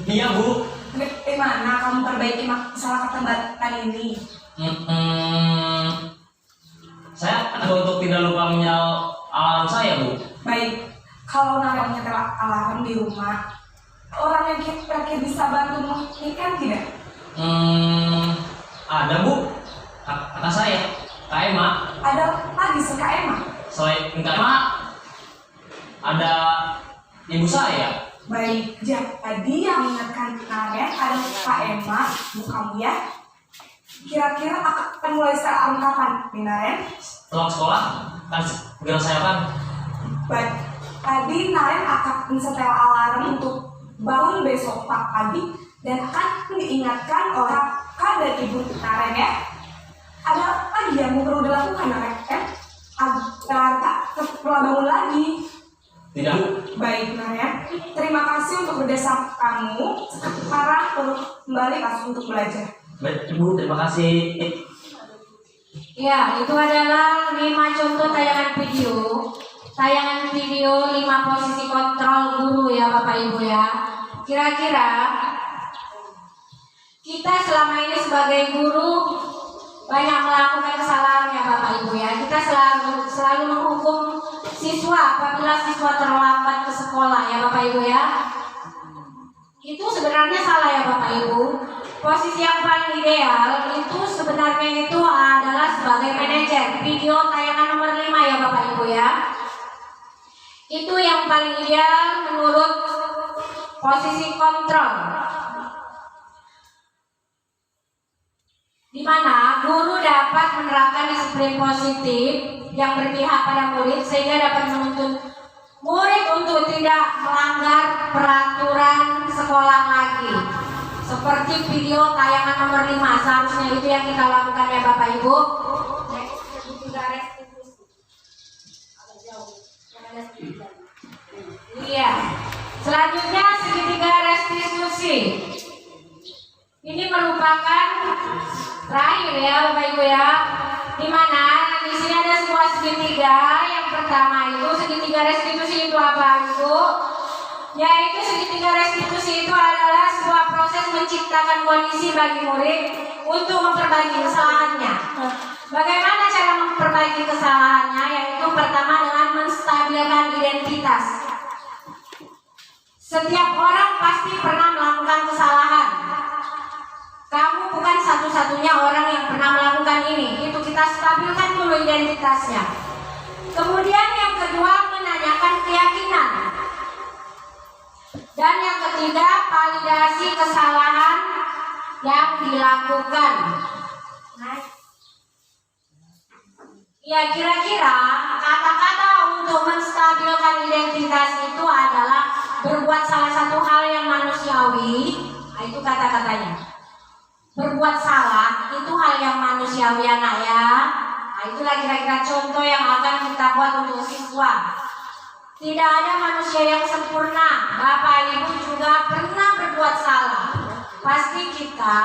Iya, Bu. Bagaimana kamu perbaiki masalah keterlambatan ini? Saya ada untuk tidak lupa menyalakan alarm saya, Bu. Baik, kalau Nara menyetel alarm di rumah, orang yang kira-kira bisa bantu menghentikan tidak? Ada, Bu. Kata saya, Kak Emma. Ada lagi Kak Emma? Selain Kak Emma, ada ibu saya. Baik, jadi yang mengingatkan Naren ada Kak Emma, ibu kamu ya. Kira-kira akan mulai sekarang kapan, Naren? Setelah sekolah, kan segera saya kan. Baik, tadi Naren akan mensetel alarm untuk bangun besok pagi dan akan diingatkan oleh Kak dan Ibu Naren ya. Ada lagi yang perlu dilakukan Naren agar tak telah bangun lagi? Tidak. Baik Naren, terima kasih untuk berdasar kamu. Sekarang kembali kasus untuk belajar. Baik, Ibu, terima kasih. Ya, itu adalah 5 contoh tayangan video. Tayangan video 5 posisi kontrol guru ya Bapak Ibu ya. Kira-kira kita selama ini sebagai guru banyak melakukan kesalahan ya Bapak Ibu ya. Kita selalu menghukum siswa apabila siswa terlambat ke sekolah ya Bapak Ibu ya. Itu sebenarnya salah ya Bapak Ibu. Posisi yang paling ideal itu sebenarnya itu adalah sebagai manajer video tayangan nomor 5 ya Bapak Ibu ya. Itu yang paling ideal menurut posisi kontrol, di mana guru dapat menerapkan disiplin positif yang berpihak pada murid sehingga dapat menuntun murid untuk tidak melanggar peraturan sekolah lagi. Seperti video tayangan nomor 5, seharusnya itu yang kita lakukan ya Bapak Ibu. Iya. Selanjutnya segitiga restitusi. Ini merupakan terakhir ya Bapak Ibu ya. Dimana di sini ada sebuah segitiga. Yang pertama itu segitiga restitusi itu apa Ibu? Yaitu segitiga restitusi itu adalah sebuah proses menciptakan kondisi bagi murid untuk memperbaiki kesalahannya. Bagaimana cara memperbaiki kesalahannya? Yaitu pertama dengan menstabilkan identitas. Setiap orang pasti pernah melakukan kesalahan. Kamu bukan satu-satunya orang yang pernah melakukan ini. Itu kita stabilkan dulu identitasnya. Kemudian yang kedua menanyakan keyakinan. Dan yang ketiga, validasi kesalahan yang dilakukan. Ya, kira-kira kata-kata untuk menstabilkan identitas itu adalah berbuat salah satu hal yang manusiawi. Nah, itu kata-katanya. Berbuat salah itu hal yang manusiawi anak ya. Nah, itulah kira-kira contoh yang akan kita buat untuk siswa. Tidak ada manusia yang sempurna. Bapak Ibu juga pernah berbuat salah. Pasti kita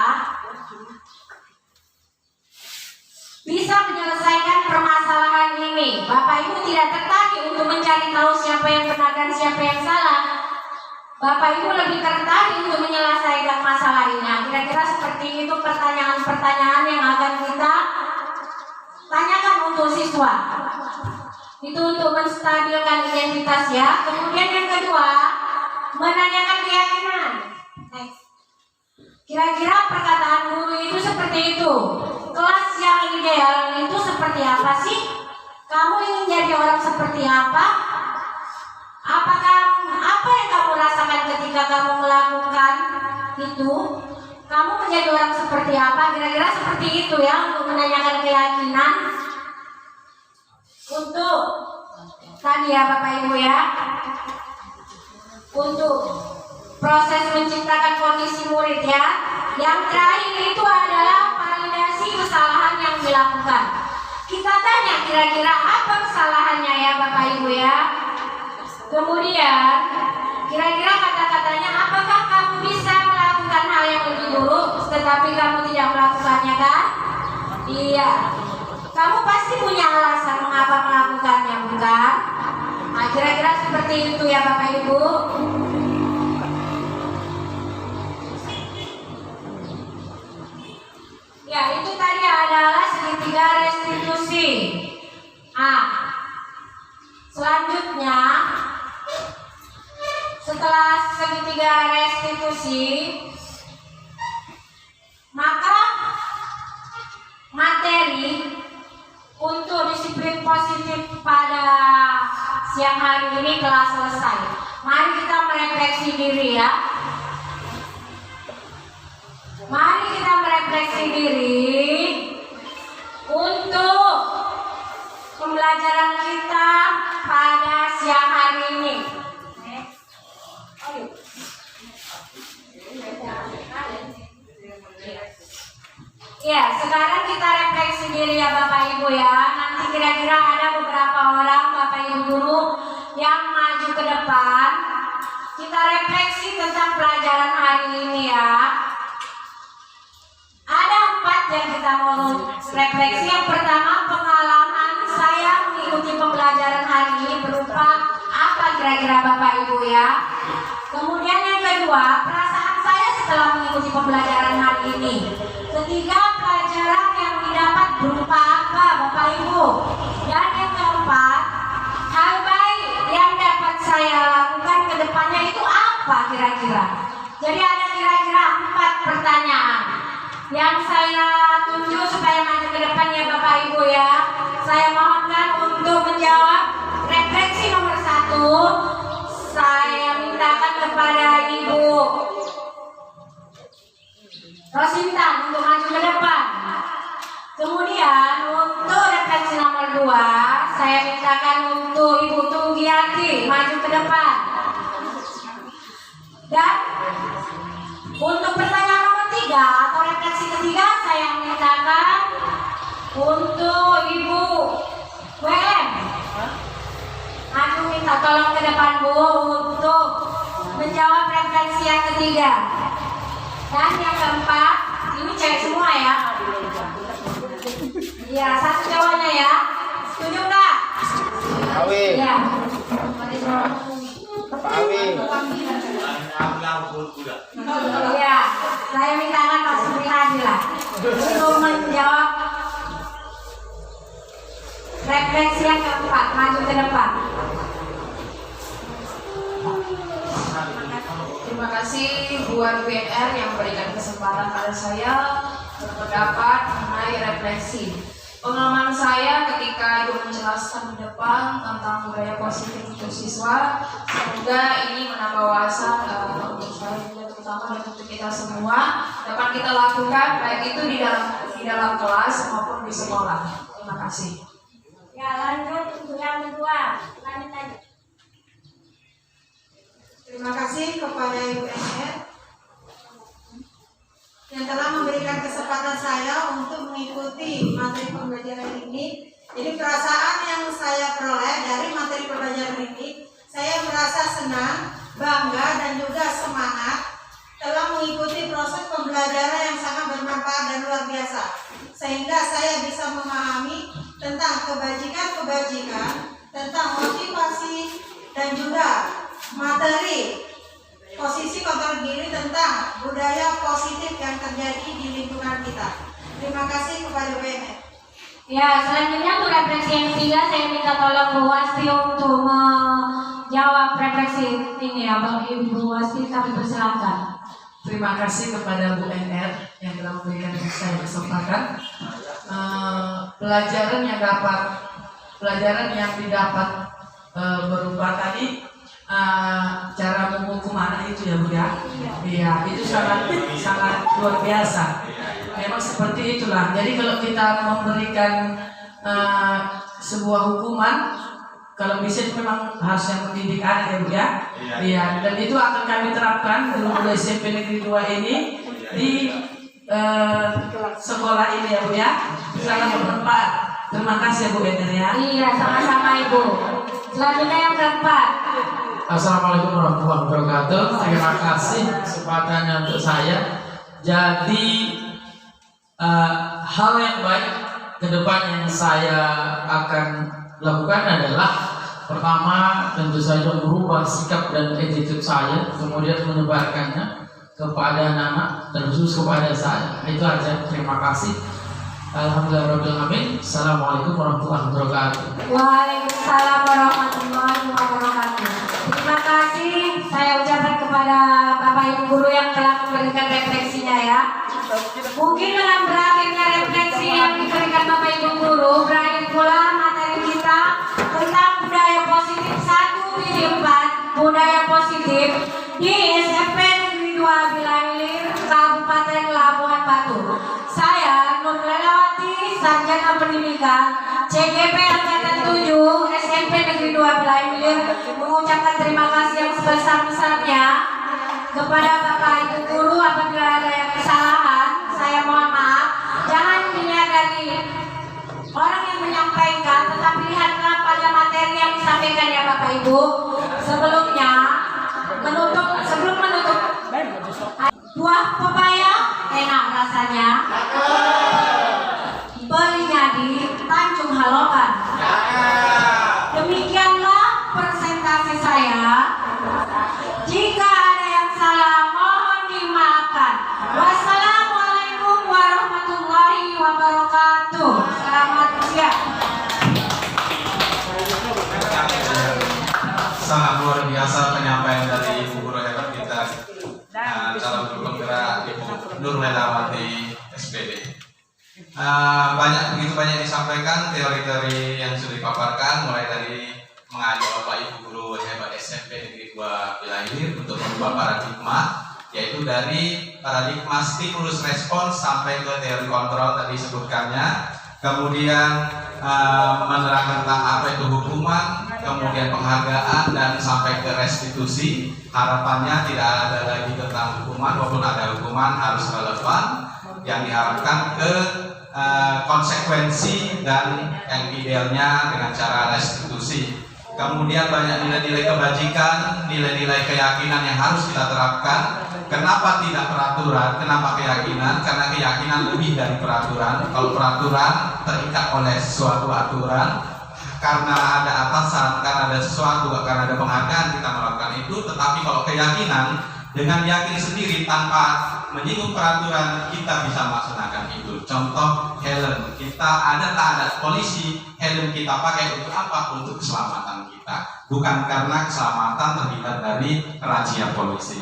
bisa menyelesaikan permasalahan ini. Bapak Ibu tidak tertarik untuk mencari tahu siapa yang benar dan siapa yang salah. Bapak Ibu lebih tertarik untuk menyelesaikan masalah ini. Kira-kira seperti itu pertanyaan-pertanyaan yang akan kita tanyakan untuk siswa. Itu untuk menstabilkan identitas ya. Kemudian yang kedua, menanyakan keyakinan. Kira-kira perkataan guru itu seperti itu. Kelas yang ideal itu seperti apa sih? Kamu ingin jadi orang seperti apa? Apa yang kamu rasakan ketika kamu melakukan itu? Kamu menjadi orang seperti apa? Kira-kira seperti itu ya, untuk menanyakan keyakinan. Untuk tadi ya Bapak Ibu ya, untuk proses menciptakan kondisi murid ya. Yang terakhir itu adalah validasi kesalahan yang dilakukan. Kita tanya kira-kira apa kesalahannya ya Bapak Ibu ya. Kemudian kira-kira kata-katanya, apakah kamu bisa melakukan hal yang lebih buruk tetapi kamu tidak melakukannya kan? Iya. Kamu pasti punya alasan mengapa melakukannya, bukan? Nah, kira-kira seperti itu ya Bapak Ibu. Selanjutnya, setelah segitiga restitusi, maka materi untuk disiplin positif pada siang hari ini telah selesai. Mari kita merefleksi diri ya. Mari kita merefleksi diri untuk pembelajaran kita pada siang hari ini. Ya, sekarang kita refleksi diri ya Bapak Ibu ya. Nanti kira-kira ada beberapa orang Bapak Ibu guru yang maju ke depan. Kita refleksi tentang pelajaran hari ini ya. Ada 4 yang kita mau refleksi. Yang pertama, pengalaman saya mengikuti pembelajaran hari ini berupa apa kira-kira Bapak Ibu ya. Kemudian yang kedua, perasaan saya setelah mengikuti pembelajaran hari ini. Ketiga, pelajaran yang didapat berupa apa Bapak Ibu. Dan yang keempat, hal baik yang dapat saya lakukan ke depannya itu apa kira-kira. Jadi ada kira-kira 4 pertanyaan yang saya tunjuk supaya maju ke depan ya Bapak Ibu ya. Saya mohonkan untuk menjawab refleksi nomor 1. Saya mintakan kepada Ibu Rosintan untuk maju ke depan. Kemudian untuk refleksi nomor 2, saya mintakan untuk Ibu Tunggiati maju ke depan. Dan untuk pertanyaan nomor 3 atau refleksi ketiga, saya mintakan untuk Ibu WM maju, minta tolong ke depan Bu untuk menjawab refleksi yang ketiga. Dan yang keempat, ini cewek semua ya. Iya, 1 cowoknya ya. Setuju nggak? Awi. Ya. Awi. Iya, saya mintakan Pak Supriyadi lah untuk menjawab refleksi yang keempat, maju ke depan. Terima kasih buat BNR yang memberikan kesempatan pada saya berpendapat mengenai refleksi. Pengalaman saya ketika Ibu menjelaskan di depan tentang budaya positif untuk siswa, semoga ini menambah wawasan untuk saya juga terutama dan untuk kita semua dapat kita lakukan baik itu di dalam kelas maupun di sekolah. Terima kasih. Ya, lanjut untuk yang kedua. Lanjut aja. Terima kasih kepada Ibu NR yang telah memberikan kesempatan saya untuk mengikuti materi pembelajaran ini. Jadi perasaan yang saya peroleh dari materi pembelajaran ini, saya merasa senang, bangga dan juga semangat telah mengikuti proses pembelajaran yang sangat bermanfaat dan luar biasa. Sehingga saya bisa memahami tentang kebajikan-kebajikan, tentang motivasi dan juga materi posisi kontrol diri tentang budaya positif yang terjadi di lingkungan kita. Terima kasih kepada BNR. Ya, selanjutnya untuk refleksi yang ketiga, saya minta tolong Bu Wasti untuk menjawab refleksi ini ya, Bang Ibu Wasti, kami persilakan. Terima kasih kepada Bu NR yang telah memberikan saya kesempatan. Pelajaran yang didapat berupa tadi cara menghukum anak itu ya Bu ya. Iya, itu sangat luar biasa. Memang seperti itulah. Jadi kalau kita memberikan sebuah hukuman, kalau bisa itu memang harus yang mendidik anak ya Bu ya. Iya, dan itu akan kami terapkan di SMP Negeri 2 ini di sekolah ini ya Bu ya. Sangat bermanfaat. Terima kasih ya Bu Eder ya. Iya, sama-sama Ibu. Selanjutnya yang keempat. Assalamualaikum warahmatullahi wabarakatuh. Terima kasih kesempatannya untuk saya. Jadi hal yang baik ke depan yang saya akan lakukan adalah pertama tentu saja merubah sikap dan attitude saya, kemudian menyebarkannya kepada anak-anak dan khusus kepada saya. Itu aja. Terima kasih. Alhamdulillahirobbilalamin. Assalamualaikum warahmatullahi wabarakatuh. Waalaikumsalam warahmatullahi wabarakatuh. Terima kasih saya ucapkan kepada Bapak Ibu Guru yang telah memberikan refleksinya ya. Mungkin dengan berakhirnya refleksi yang diberikan Bapak Ibu Guru, berakhir pula materi kita tentang budaya positif 1 di 4, budaya positif di SMP Negeri 2 Bilailir, Kabupaten Labuhan Batu. Saya Nur Lelawati, Sarjana Pendidikan CGP Angkatan 7 SMP Negeri 2 Bilailir, mengucapkan terima kasih yang sebesar-besarnya kepada Bapak Ibu Guru. Apabila ada yang kesalahan, saya mohon maaf. Jangan dilihat dari orang yang menyampaikan, tetapi lihatlah pada materi yang disampaikan ya Bapak Ibu. Sebelum menutup, buah pepaya enak rasanya, belinya di Tanjung Halokan. Demikianlah presentasi saya. Jika ada yang salah mohon dimaafkan. Wassalamualaikum warahmatullahi wabarakatuh. Selamat siang. Sangat luar biasa penyampaian dari Ibu Guru hebat kita, calon guru penggerak Ibu Nur Lelawati SPD. Begitu banyak disampaikan teori-teori yang sudah dipaparkan, mulai dari mengajak Bapak Ibu Guru hebat SMP Negeri 2 Bilailir untuk membuat paradigma, yaitu dari paradigma stimulus respons sampai ke teori kontrol tadi sebutkannya, kemudian menerangkan tentang apa itu hukuman, kemudian penghargaan, dan sampai ke restitusi. Harapannya tidak ada lagi tentang hukuman, walaupun ada hukuman harus relevan, yang diharapkan ke konsekuensi dan yang idealnya dengan cara restitusi. Kemudian banyak nilai-nilai kebajikan, nilai-nilai keyakinan yang harus kita terapkan. Kenapa tidak peraturan? Kenapa keyakinan? Karena keyakinan lebih dari peraturan. Kalau peraturan terikat oleh suatu aturan, karena ada atasan, karena ada sesuatu, karena ada penghargaan kita melakukan itu. Tetapi kalau keyakinan, dengan yakin sendiri tanpa menyinggung peraturan, kita bisa melaksanakan itu. Contoh helm, kita tak ada polisi, helm kita pakai untuk apa? Untuk keselamatan kita, bukan karena keselamatan terhindar dari razia polisi.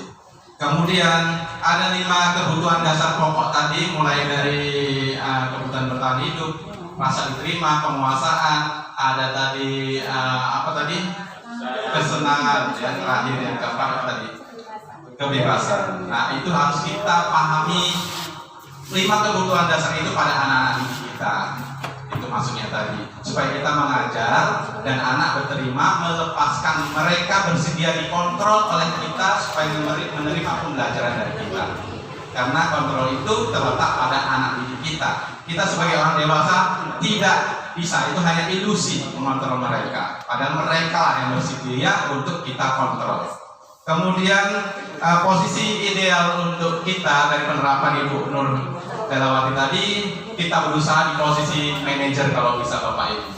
Kemudian ada 5 kebutuhan dasar pokok tadi, mulai dari kebutuhan bertahan hidup, rasa diterima, penguasaan, ada tadi kesenangan, yang terakhir yang keempat tadi kebebasan. Nah, itu harus kita pahami 5 kebutuhan dasar itu pada anak-anak didik kita. Itu maksudnya tadi, supaya kita mengajar dan anak berterima, melepaskan mereka bersedia dikontrol oleh kita supaya menerima pembelajaran dari kita. Karena kontrol itu terletak pada anak didik kita. Kita sebagai orang dewasa tidak bisa, itu hanya ilusi mengontrol mereka. Padahal mereka lah yang bersedia untuk kita kontrol. Kemudian posisi ideal untuk kita dari penerapan Ibu Nur Lelawati tadi, kita berusaha di posisi manajer kalau bisa Bapak Ibu,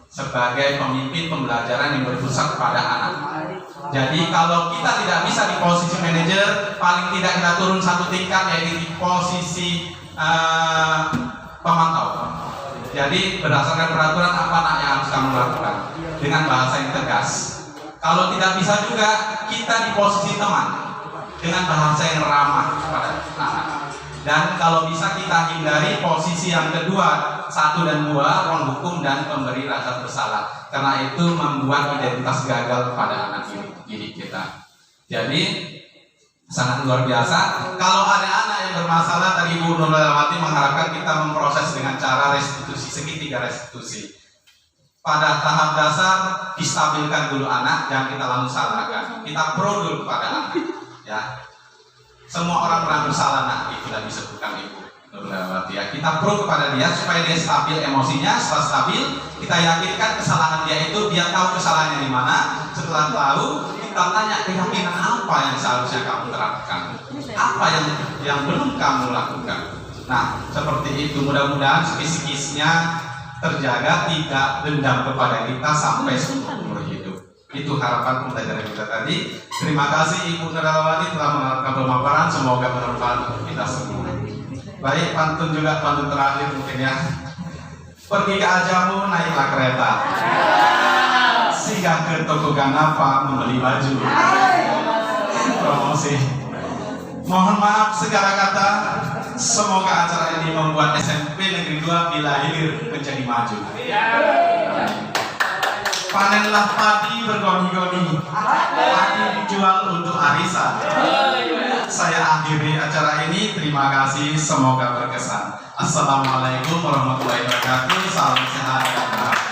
sebagai pemimpin pembelajaran yang berpusat pada anak. Jadi kalau kita tidak bisa di posisi manajer, paling tidak kita turun 1 tingkat, yaitu di posisi pemantau. Jadi berdasarkan peraturan apa nak yang harus kamu lakukan dengan bahasa yang tegas. Kalau tidak bisa juga, kita di posisi teman dengan bahasa yang ramah kepada anak. Dan kalau bisa kita hindari posisi yang kedua, 1 dan 2, ruang hukum dan pemberi rasa bersalah, karena itu membuat identitas gagal kepada anak didik kita. Jadi sangat luar biasa. Kalau ada anak yang bermasalah, tadi Ibu Nur Lelawati mengharapkan kita memproses dengan cara restitusi, segitiga restitusi. Pada tahap dasar distabilkan dulu anak, jangan kita langsung salahkan. Kita pro dulu kepada anak, ya. Semua orang pernah bersalah, nak, itu sudah disebutkan Ibu Nur Lelawati, ya. Kita pro kepada dia supaya dia stabil emosinya. Setelah stabil, kita yakinkan kesalahan dia itu, dia tahu kesalahannya di mana. Setelah tahu, kita tanya keyakinan apa yang seharusnya kamu terapkan, apa yang belum kamu lakukan. Nah, seperti itu. Mudah-mudahan psikisnya terjaga, tidak dendam kepada kita sampai seumur hidup. Itu harapan pembelajaran kita tadi. Terima kasih Ibu Nur Lelawati telah mengadakan pemaparan, semoga bermanfaat untuk kita semua. Baik, pantun juga, pantun terakhir mungkin ya. Pergi ke ajamu, naiklah kereta. Singgah ke toko Ganapa, membeli baju. Promosi. Mohon maaf segala kata. Semoga acara ini membuat SMP Negeri 2 bila hilir menjadi maju. Panenlah padi bergoni-goni, padi dijual untuk arisan. Saya akhiri acara ini, terima kasih, semoga berkesan. Assalamualaikum warahmatullahi wabarakatuh, salam sehat dan bahagia.